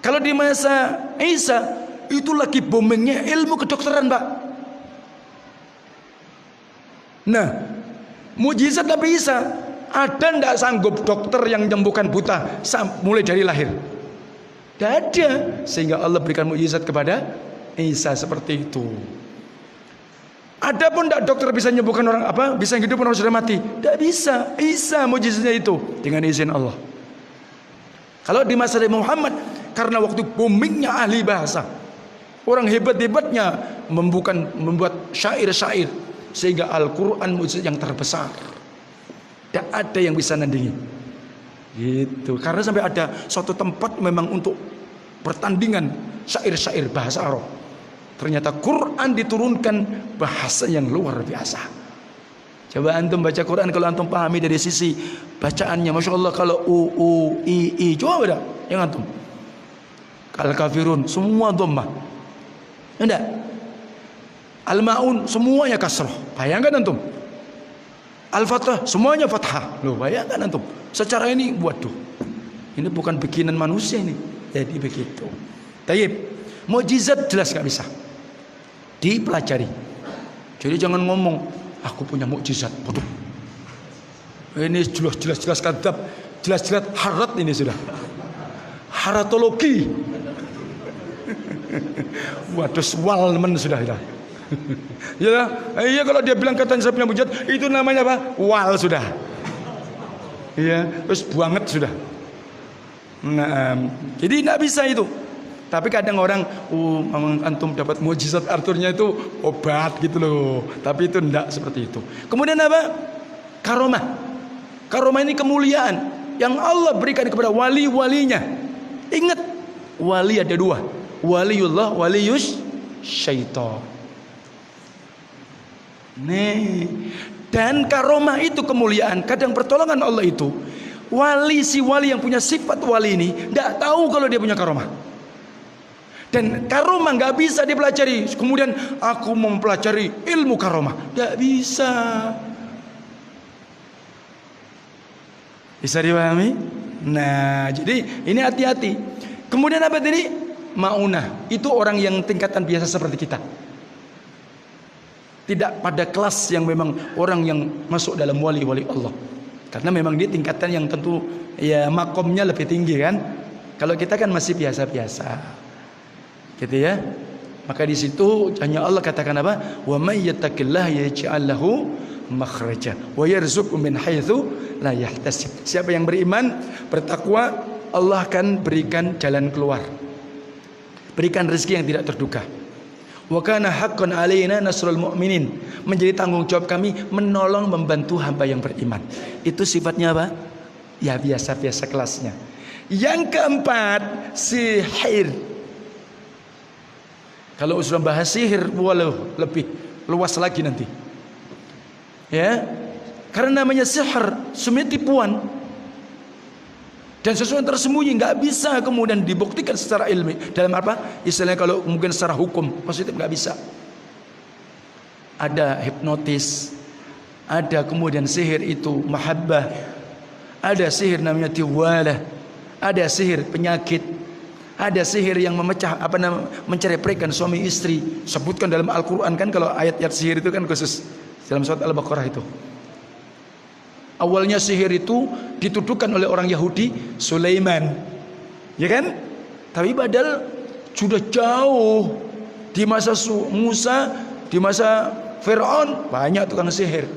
Kalau di masa Isa itu lagi boomingnya ilmu kedokteran, Pak. Nah, mukjizat Nabi Isa, ada ndak sanggup dokter yang menyembuhkan buta mulai dari lahir? Tidak ada. Sehingga Allah berikan mukjizat kepada Isa seperti itu. Adapun tidak dokter bisa menyembuhkan orang apa? Bisa hidupkan orang sudah mati? Tidak bisa. Isa mukjizatnya itu dengan izin Allah. Kalau di masa Nabi Muhammad, karena waktu boomingnya ahli bahasa, orang hebat-hebatnya membuat syair-syair, sehingga Al-Quran mukjizat yang terbesar. Tidak ada yang bisa nandingi. Gitu. Karena sampai ada suatu tempat memang untuk pertandingan syair-syair bahasa Arab. Ternyata Quran diturunkan bahasa yang luar biasa. Coba antum baca Quran, kalau antum pahami dari sisi bacaannya, masya Allah. Kalau u, i, coba beda yang antum. Al-Kafirun semua dhammah, enggak. Al-Maun semuanya kasrah. Bayangkan antum. Al-Fathah semuanya fathah. Loh, bayangkan antum. Secara ini, waduh, ini bukan bikinan manusia ini. Jadi begitu. Tayyib. Mukjizat jelas nggak bisa dipelajari. Jadi jangan ngomong aku punya mukjizat. Waduh, ini jelas kadzab, jelas harat ini sudah. Haratologi. Waduh, walmen sudah. Ya, iya, kalau dia bilang katanya saya punya mukjizat, itu namanya apa? Wal sudah. Iya, terus banget sudah. Nah, jadi tidak bisa itu. Tapi kadang orang, antum dapat mukjizat, artinya itu obat gitu loh. Tapi itu tidak seperti itu. Kemudian apa? Karomah. Karomah ini kemuliaan yang Allah berikan kepada wali-walinya. Ingat, wali ada 2. Waliullah, waliyus syaitan. Nih. Dan karomah itu kemuliaan. Kadang pertolongan Allah itu, si wali yang punya sifat wali ini tidak tahu kalau dia punya karomah. Dan karomah nggak bisa dipelajari. Kemudian aku mau mempelajari ilmu karomah, nggak bisa. Bisa dipahami? Nah, jadi ini hati-hati. Kemudian apa tadi? Maunah. Itu orang yang tingkatan biasa seperti kita. Tidak pada kelas yang memang orang yang masuk dalam wali-wali Allah. Karena memang dia tingkatan yang tentu ya makomnya lebih tinggi kan. Kalau kita kan masih biasa-biasa. Gitu ya. Maka di situ hanya Allah katakan apa? Wa may yattaqillaha yaj'al lahu makhraja wa yarzuqhu min haitsu la yahtasib. Siapa yang beriman, bertakwa, Allah akan berikan jalan keluar. Berikan rezeki yang tidak terduga. Wa kana haqqan alaina nasrul mu'minin. Menjadi tanggung jawab kami menolong membantu hamba yang beriman. Itu sifatnya apa? Ya biasa-biasa kelasnya. Yang keempat, sihir. Kalau sudah bahas sihir, walau lebih luas lagi nanti. Ya. Karena namanya sihir, semuanya tipuan. Dan sesuatu yang tersembunyi nggak bisa kemudian dibuktikan secara ilmi. Dalam apa? Istilahnya kalau mungkin secara hukum positif nggak bisa. Ada hipnotis, ada kemudian sihir itu mahabbah, ada sihir namanya tiwalah, ada sihir penyakit, ada sihir yang memecah menceraikan suami istri. Sebutkan dalam Al-Quran kan kalau ayat-ayat sihir itu kan khusus dalam surat Al-Baqarah itu. Awalnya sihir itu dituduhkan oleh orang Yahudi Sulaiman, ya kan? Tapi padahal sudah jauh di masa Musa, di masa Fir'aun banyak tukang sihir.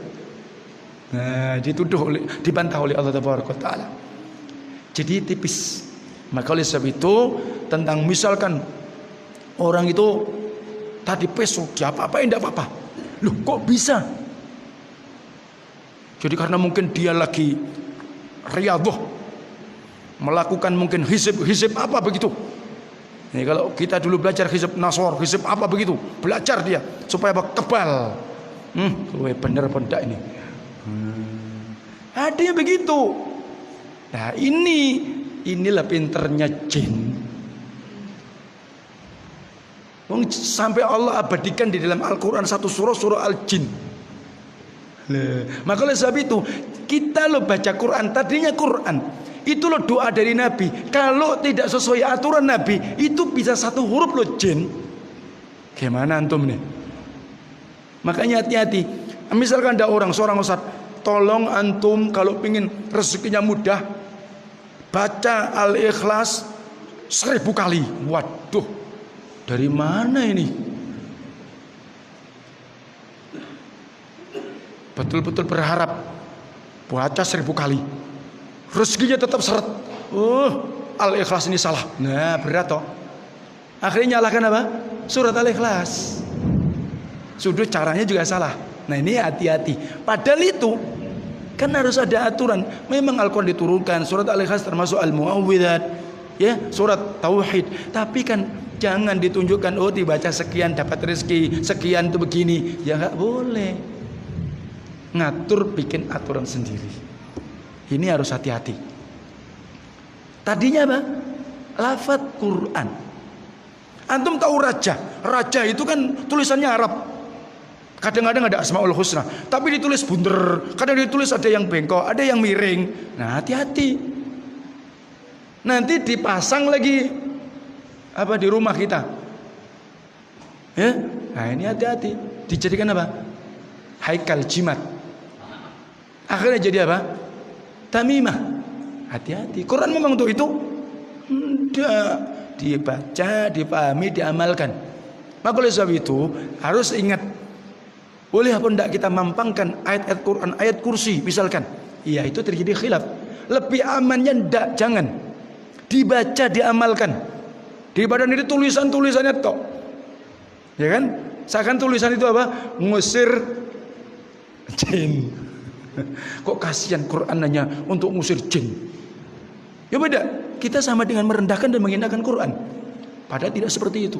Nah, dibantah oleh Allah Taala. Jadi tipis. Maka oleh sebab itu tentang misalkan orang itu tadi peso, apa-apain tidak apa-apa. Loh kok bisa? Jadi karena mungkin dia lagi riyadhah, melakukan mungkin hizib apa begitu. Ini kalau kita dulu belajar hizib nasor, hizib apa begitu, belajar dia supaya apa? Kebal. Bener apa enggak ini? Ada yang begitu. Nah inilah pinternya jin. Sampai Allah abadikan di dalam Al-Quran satu surah Al-Jin. Maka oleh sebab itu kita baca Quran, tadinya Quran itu doa dari Nabi. Kalau tidak sesuai aturan Nabi, itu bisa satu huruf jin. Gimana antum nih? Makanya hati-hati. Misalkan ada seorang ustaz, tolong antum kalau ingin rezekinya mudah, baca Al-Ikhlas 1000 kali. Waduh, dari mana ini? Betul-betul berharap baca 1000 kali, rezekinya tetap seret. Al-Ikhlas ini salah. Nah berat toh. Akhirnya nyalakan apa? Surat Al-Ikhlas. Sudah caranya juga salah. Nah ini hati-hati. Padahal itu kan harus ada aturan. Memang Al-Quran diturunkan, surat Al-Ikhlas termasuk Al-Mu'awwidzat, ya, surat Tauhid. Tapi kan jangan ditunjukkan dibaca sekian dapat rezeki, sekian itu begini. Ya nggak boleh. Ngatur, bikin aturan sendiri. Ini harus hati-hati. Tadinya apa? Lafaz Quran. Antum tahu raja? Raja itu kan tulisannya Arab. Kadang-kadang ada Asmaul Husna, tapi ditulis bunder. Kadang ditulis ada yang bengkok, ada yang miring. Nah, hati-hati. Nanti dipasang lagi di rumah kita. Ya? Nah, ini hati-hati. Dijadikan apa? Haikal jimat. Akhirnya jadi apa? Tamimah. Hati-hati. Quran memang untuk itu. Tidak. Dibaca, dipahami, diamalkan. Maka oleh sebab itu harus ingat. Boleh apa tidak kita mampangkan ayat-ayat Quran, ayat kursi misalkan. Iya, itu terjadi khilaf. Lebih amannya tidak, jangan. Dibaca, diamalkan. Daripada itu tulisan-tulisannya tok. Ya kan? Seakan tulisan itu apa? Ngusir jin. Kok kasihan Quran hanya untuk ngusir jin? Ya beda. Kita sama dengan merendahkan dan menghinakan Quran. Padahal tidak seperti itu.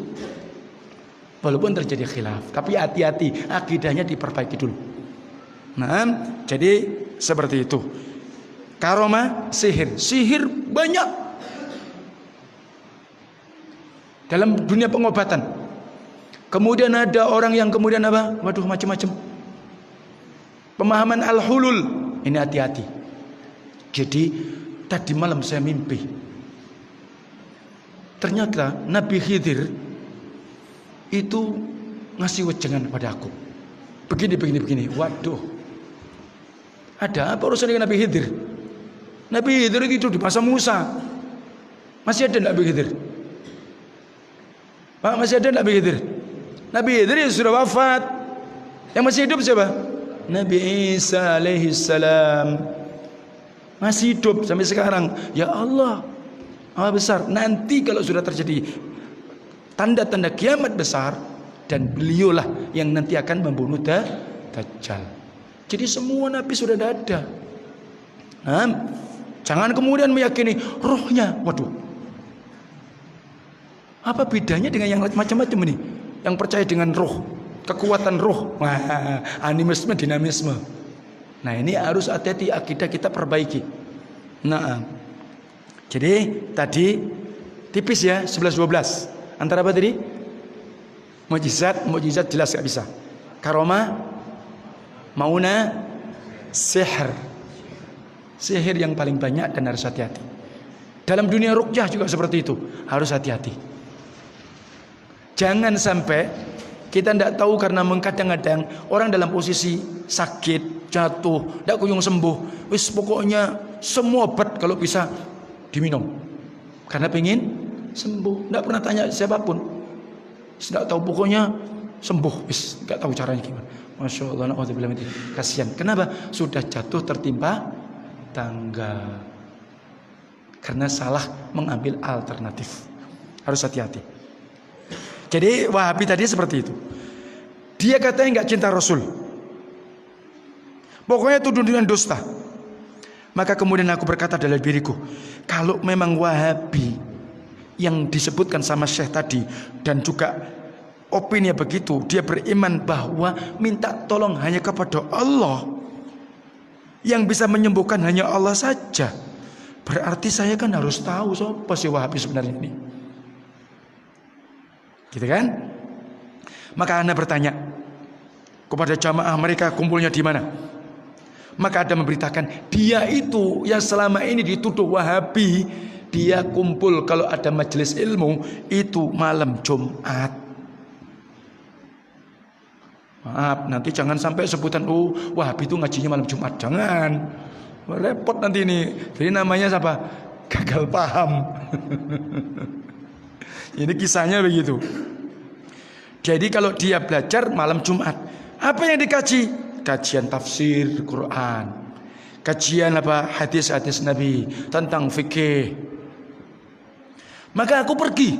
Walaupun terjadi khilaf, tapi hati-hati, akidahnya diperbaiki dulu. Nah, jadi seperti itu. Karomah, sihir banyak dalam dunia pengobatan. Kemudian ada orang yang kemudian apa? Waduh, macam-macam. Pemahaman al-hulul, ini hati-hati. Jadi tadi malam saya mimpi, ternyata Nabi Khidir itu ngasih wejangan pada aku. Begini. Waduh, ada apa urusan dengan Nabi Khidir? Nabi Khidir itu di masa Musa. Masih ada Nabi Khidir? Pak, masih ada Nabi Khidir? Nabi Khidir sudah wafat. Yang masih hidup siapa? Nabi Isa alaihi salam. Masih hidup sampai sekarang. Ya Allah, Allah besar. Nanti kalau sudah terjadi tanda-tanda kiamat besar, dan beliaulah yang nanti akan membunuh Dajjal. Jadi semua nabi sudah ada. Jangan kemudian meyakini rohnya. Waduh, apa bedanya dengan yang macam-macam ini? Yang percaya dengan roh, kekuatan roh, animisme, dinamisme. Nah, ini harus hati-hati, akidah kita perbaiki. Nah, jadi tadi tipis ya, 11-12. Antara apa tadi? Mukjizat jelas gak bisa. Karomah, mauna, sihir yang paling banyak dan harus hati-hati. Dalam dunia ruqyah juga seperti itu, harus hati-hati. Jangan sampai kita tidak tahu karena kadang-kadang orang dalam posisi sakit, jatuh, tidak kunjung sembuh. Wis pokoknya semua obat kalau bisa diminum karena pengen sembuh. Tidak pernah tanya siapapun. Tidak tahu, pokoknya sembuh. Wis nggak tahu caranya gimana. Masya Allah, naudzubillah min dzalik. Kasihan. Kenapa? Sudah jatuh tertimpa tangga karena salah mengambil alternatif. Harus hati-hati. Jadi Wahabi tadi seperti itu. Dia katanya nggak cinta Rasul. Pokoknya tuduh dengan dusta. Maka kemudian aku berkata dalam diriku, kalau memang Wahabi yang disebutkan sama Syekh tadi dan juga opini begitu, dia beriman bahwa minta tolong hanya kepada Allah, yang bisa menyembuhkan hanya Allah saja, berarti saya kan harus tahu siapa si Wahabi sebenarnya ini, gitu kan? Maka Anda bertanya kepada jamaah mereka kumpulnya di mana? Maka ada memberitakan dia itu yang selama ini dituduh Wahabi, dia kumpul kalau ada majelis ilmu itu malam Jumat. Maaf, nanti jangan sampai sebutan Wahabi itu ngajinya malam Jumat. Jangan, repot nanti ini. Jadi namanya siapa? Gagal paham. Ini kisahnya begitu. Jadi kalau dia belajar malam Jumat, apa yang dikaji? Kajian tafsir Quran, kajian hadis-hadis Nabi tentang fikih. Maka aku pergi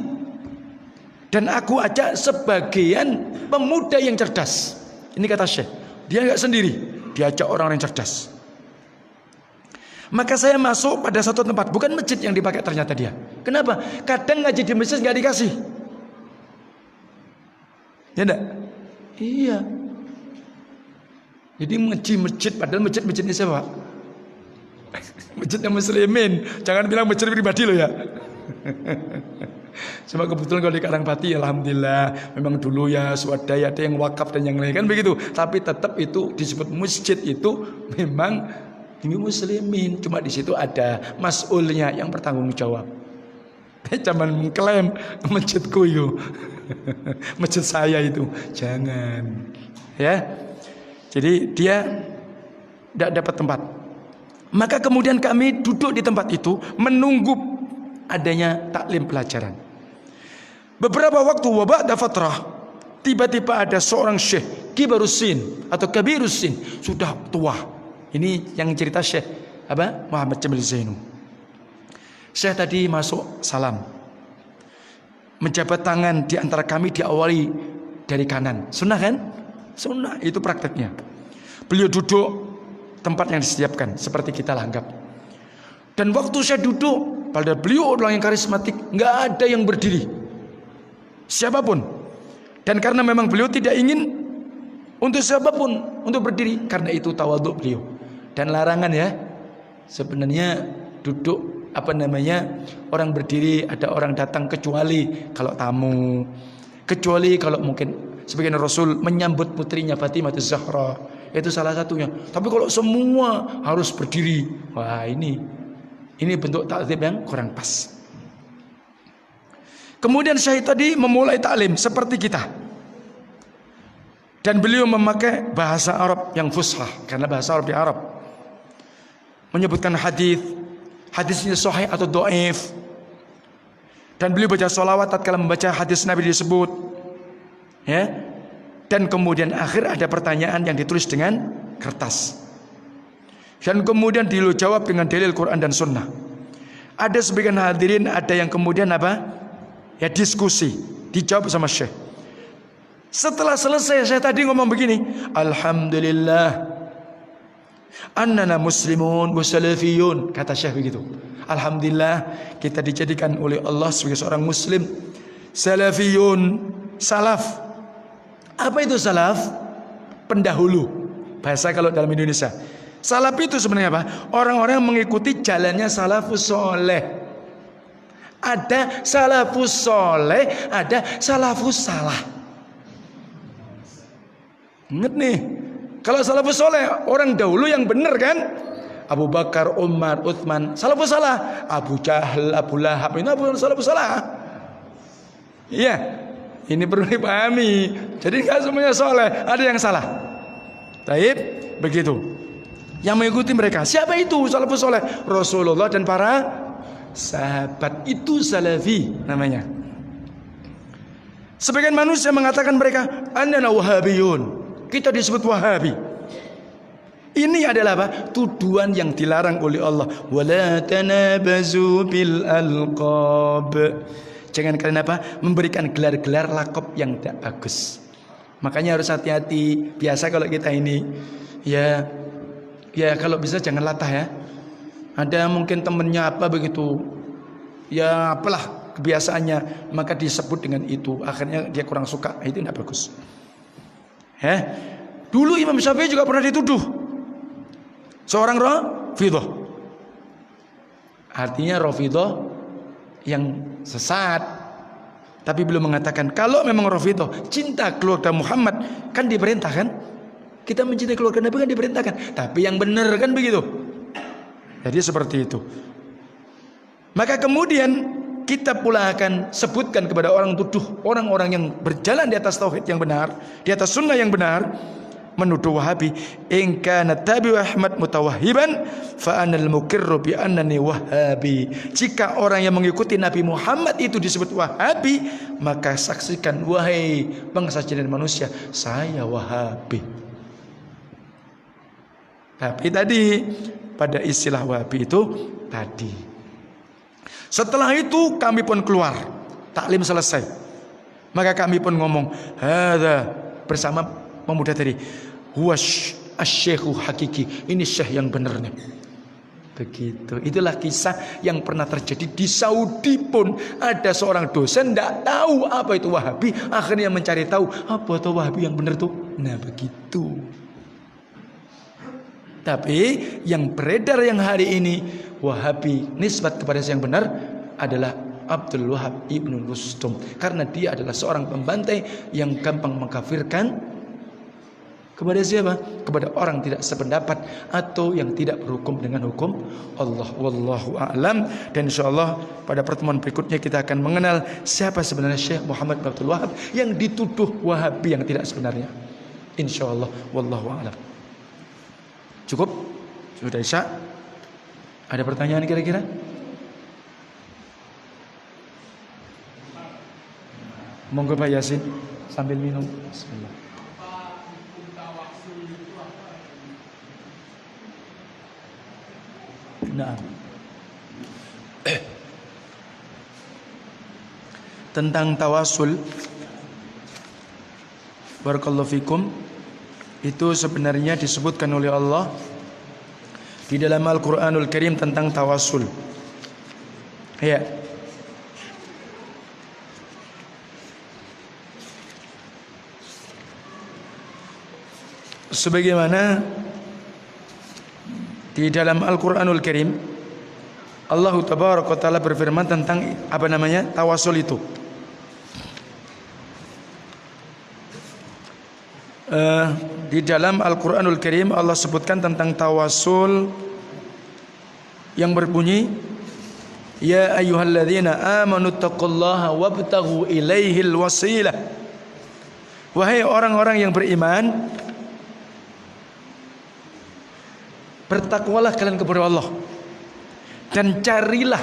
dan aku ajak sebagian pemuda yang cerdas. Ini kata Syekh, dia nggak sendiri, diajak orang yang cerdas. Maka saya masuk pada satu tempat, bukan masjid yang dipakai ternyata dia. Kenapa? Kadang ngaji di masjid nggak dikasih. Ya enggak? Iya. Jadi ngaji masjid, padahal masjid-masjidnya siapa? Masjidnya muslimin. Jangan bilang masjid pribadi loh ya. Cuma kebetulan kalau di Karangpati alhamdulillah memang dulu ya swadaya ada yang wakaf dan yang lain kan begitu. Tapi tetap itu disebut masjid itu memang ini muslimin. Cuma di situ ada mas'ulnya yang bertanggung jawab. Jangan mengklaim masjidku yo. Masjid saya itu. Jangan. Ya. Jadi dia tidak dapat tempat. Maka kemudian kami duduk di tempat itu menunggu adanya taklim pelajaran. Beberapa waktu waba'da fatrah, tiba-tiba ada seorang syekh kibarusin atau kabirusin, sudah tua. Ini yang cerita Syekh Muhammad Jamil Zainu. Syekh tadi masuk salam, menjabat tangan di antara kami diawali dari kanan. Sunnah kan? Sunnah, itu prakteknya. Beliau duduk tempat yang disediakan seperti kita langgap. Dan waktu saya duduk, padahal beliau orang yang karismatik, nggak ada yang berdiri, siapapun. Dan karena memang beliau tidak ingin untuk siapapun untuk berdiri, karena itu tawadhu beliau. Dan larangan ya, sebenarnya duduk orang berdiri, ada orang datang kecuali kalau tamu, kecuali kalau mungkin sebagian Rasul menyambut putrinya Fatimah Az-Zahra, itu salah satunya. Tapi kalau semua harus berdiri, wah ini bentuk ta'zim yang kurang pas. Kemudian Syekh tadi memulai taklim seperti kita, dan beliau memakai bahasa Arab yang fushah karena bahasa Arab di Arab, menyebutkan hadisnya sahih atau dhaif, dan beliau baca sholawat tatkala membaca hadis Nabi disebut, ya. Dan kemudian akhir ada pertanyaan yang ditulis dengan kertas, dan kemudian beliau jawab dengan dalil Quran dan Sunnah. Ada sebagian hadirin ada yang kemudian ya diskusi, dijawab sama Syekh. Setelah selesai saya tadi ngomong begini, alhamdulillah annana muslimun wa salafiyun, kata Syekh begitu. Alhamdulillah kita dijadikan oleh Allah sebagai seorang muslim, salafiyun, salaf. Apa itu salaf? Pendahulu. Bahasa kalau dalam Indonesia. Salaf itu sebenarnya apa? Orang-orang yang mengikuti jalannya salafus soleh. Ada salafus soleh, ada salafus salah. Ingat nih, kalau salafus soleh orang dahulu yang benar kan? Abu Bakar, Umar, Utsman. Salafus salah, Abu Jahal, Abu Lahab, ini salafus salah. Iya, ini perlu dipahami. Jadi nggak semuanya soleh, ada yang salah. Taib, begitu. Yang mengikuti mereka, siapa itu salafus soleh? Rasulullah dan para sahabat, itu salafi namanya. Sebagian manusia mengatakan mereka annana wahabiyun. Kita disebut wahabi. Ini adalah apa? Tuduhan yang dilarang oleh Allah. Wala tanabazu bil alqab. Jangan kalian apa? Memberikan gelar-gelar lakop yang tidak bagus. Makanya harus hati-hati. Biasa kalau kita ini ya kalau bisa jangan latah ya. Ada mungkin temennya apa begitu, ya apalah kebiasaannya, maka disebut dengan itu. Akhirnya dia kurang suka. Itu tidak bagus. Dulu Imam Syafi'i juga pernah dituduh seorang Rafidhah. Artinya Rafidhah yang sesat, tapi belum mengatakan kalau memang Rafidhah cinta keluarga Muhammad, kan diperintahkan kita mencintai keluarga Nabi, kan diperintahkan, tapi yang benar kan begitu. Jadi seperti itu. Maka kemudian kita pula akan sebutkan kepada orang tuduh, orang-orang yang berjalan di atas tauhid yang benar, di atas sunnah yang benar, menuduh Wahabi. In kana tabi Ahmad mutawahhiban fa anal muqirru bi annani Wahabi. Jika orang yang mengikuti Nabi Muhammad itu disebut Wahabi, maka saksikan wahai bangsa jin dan manusia, saya Wahabi. Tapi tadi pada istilah Wahabi itu tadi. Setelah itu kami pun keluar, taklim selesai, maka kami pun ngomong, hadza, bersama pemuda tadi, huwa asy-syaikhu hakiki, ini syekh yang benar nih. Begitu. Itulah kisah yang pernah terjadi di Saudi pun. Ada seorang dosen tidak tahu apa itu Wahabi, akhirnya mencari tahu apa itu Wahabi yang benar tuh. Nah begitu. Tapi yang beredar yang hari ini Wahabi nisbat kepada yang benar adalah Abdul Wahab Ibnu Rustum, karena dia adalah seorang pembantai yang gampang mengkafirkan kepada siapa? Kepada orang tidak sependapat atau yang tidak berhukum dengan hukum Allah. Wallahu a'lam. Dan insyaallah pada pertemuan berikutnya kita akan mengenal siapa sebenarnya Syekh Muhammad bin Abdul Wahab yang dituduh Wahabi yang tidak sebenarnya. Insyaallah, wallahu a'lam. Cukup? Sudah Isya? Ada pertanyaan kira-kira? Monggo Pak Yasin sambil minum. Bismillah. Nah. Tentang tawasul, barakallahu fikum, itu sebenarnya disebutkan oleh Allah di dalam Al-Quranul Karim tentang tawasul. Ya. Sebagaimana di dalam Al-Quranul Karim Allah Tabaraka wa Ta'ala berfirman tentang apa namanya tawasul itu. Di dalam Al-Quranul Karim Allah sebutkan tentang tawasul yang berbunyi, ya ayyuhalladzina amanu taqullaha wabtaghu ilaihil wasilah. Wahai orang-orang yang beriman, bertakwalah kalian kepada Allah dan carilah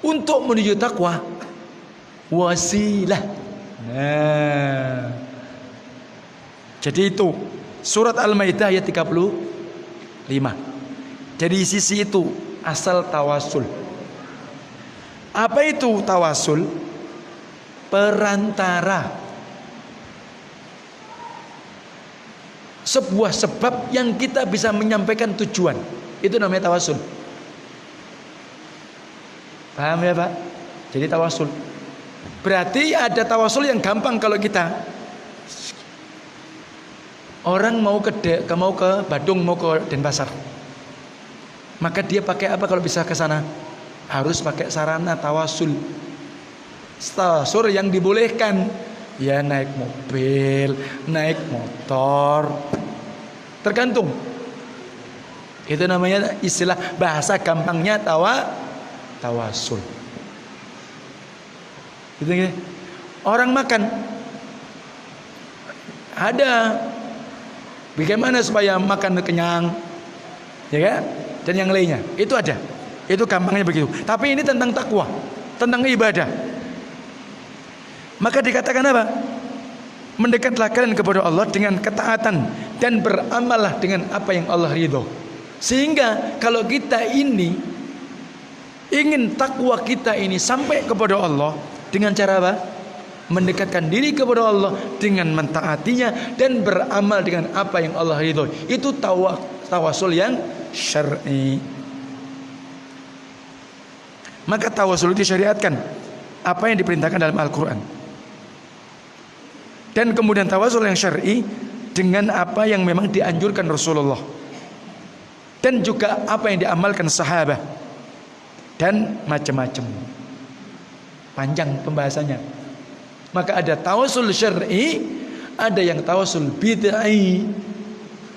untuk menuju takwa wasilah. Nah, jadi itu surat Al-Maidah ayat 35. Dari sisi itu asal tawasul. Apa itu tawasul? Perantara sebuah sebab yang kita bisa menyampaikan tujuan. Itu namanya tawasul. Paham ya Pak? Jadi tawasul. Berarti ada tawasul yang gampang kalau kita. Orang mau ke Badung, mau ke Denpasar. Maka dia pakai apa kalau bisa ke sana? Harus pakai sarana tawasul. Tawasul yang dibolehkan. Ya naik mobil, naik motor. Tergantung. Itu namanya istilah bahasa gampangnya tawasul. Gitu ya. Orang makan. Ada bagaimana supaya makan kenyang, ya kan? Dan yang lainnya, itu ada. Itu gampangnya begitu. Tapi ini tentang takwa, tentang ibadah. Maka dikatakan apa? Mendekatlah kalian kepada Allah dengan ketaatan dan beramallah dengan apa yang Allah ridho. Sehingga kalau kita ini ingin takwa kita ini sampai kepada Allah dengan cara apa? Mendekatkan diri kepada Allah dengan mentaatinya dan beramal dengan apa yang Allah ridhoi. Itu tawasul yang syar'i. Maka tawasul disyariatkan apa yang diperintahkan dalam Al-Quran. Dan kemudian tawasul yang syar'i dengan apa yang memang dianjurkan Rasulullah. Dan juga apa yang diamalkan sahabat. Dan macam-macam. Panjang pembahasannya. Maka ada tawasul syar'i, ada yang tawasul bid'ai,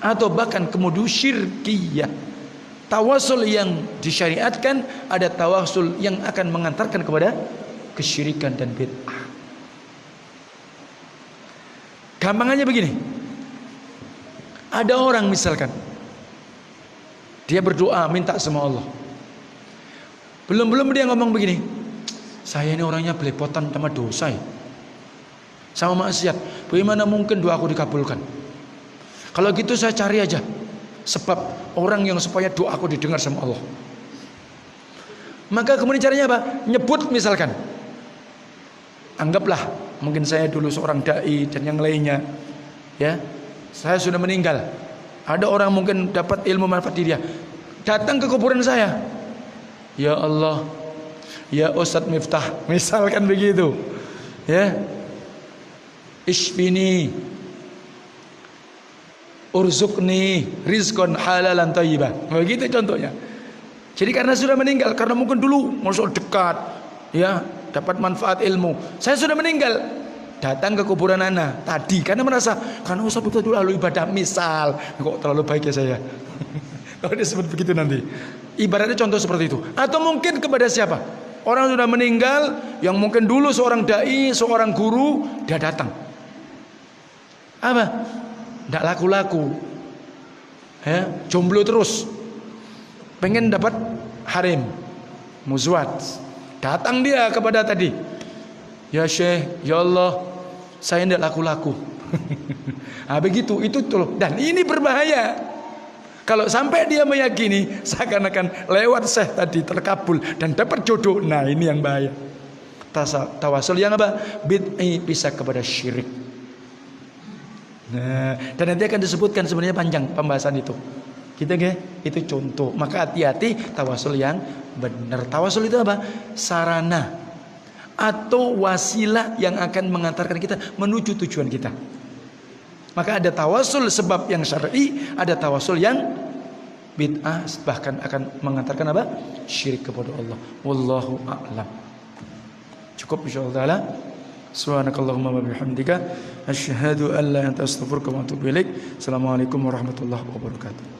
atau bahkan kemudian syirkiyah. Tawasul yang disyariatkan, ada tawasul yang akan mengantarkan kepada kesyirikan dan bid'ah. Gampangannya begini. Ada orang misalkan dia berdoa minta sama Allah. Belum dia ngomong begini, saya ini orangnya belepotan sama dosa ya, sama maksiat. Bagaimana mungkin doa aku dikabulkan? Kalau gitu saya cari aja sebab orang yang supaya doa aku didengar sama Allah. Maka kemudian caranya apa? Nyebut misalkan, anggaplah mungkin saya dulu seorang dai dan yang lainnya, ya, saya sudah meninggal. Ada orang mungkin dapat ilmu manfaat di dia, datang ke kuburan saya, ya Allah, ya Ustadz Miftah, misalkan begitu, ya, Ishbini urzukni rizqan halalan thayyibah. Begitu contohnya. Jadi karena sudah meninggal, karena mungkin dulu masuk dekat, ya, dapat manfaat ilmu. Saya sudah meninggal, datang ke kuburan ana tadi karena merasa karena Ustaz itu dulu lalu ibadah, misal kok terlalu baik ya saya. Kalau disebut begitu nanti. Ibaratnya contoh seperti itu. Atau mungkin kepada siapa? Orang sudah meninggal yang mungkin dulu seorang dai, seorang guru, dia datang. Apa? Tidak laku-laku, ya, jomblo terus, pengen dapat harem, muzwat. Datang dia kepada tadi, ya Syekh, ya Allah, saya tidak laku-laku. Nah begitu, itu tuh. Dan ini berbahaya. Kalau sampai dia meyakini seakan-akan lewat Syekh tadi terkabul dan dapat jodoh, nah ini yang bahaya. Tawasul yang apa? Bid'i, bisa kepada syirik. Nah, dan nanti akan disebutkan sebenarnya panjang pembahasan itu. Gitu nggih? Itu contoh. Maka hati-hati tawasul yang benar. Tawasul itu apa? Sarana atau wasilah yang akan mengantarkan kita menuju tujuan kita. Maka ada tawasul sebab yang syar'i, ada tawasul yang bid'ah, bahkan akan mengantarkan apa? Syirik kepada Allah. Wallahu a'lam. Cukup insyaallah taala. Subhanakallahumma wa bihamdika asyhadu an la ilaha illa anta astaghfiruka wa atubu ilaik. Assalamualaikum warahmatullahi wabarakatuh.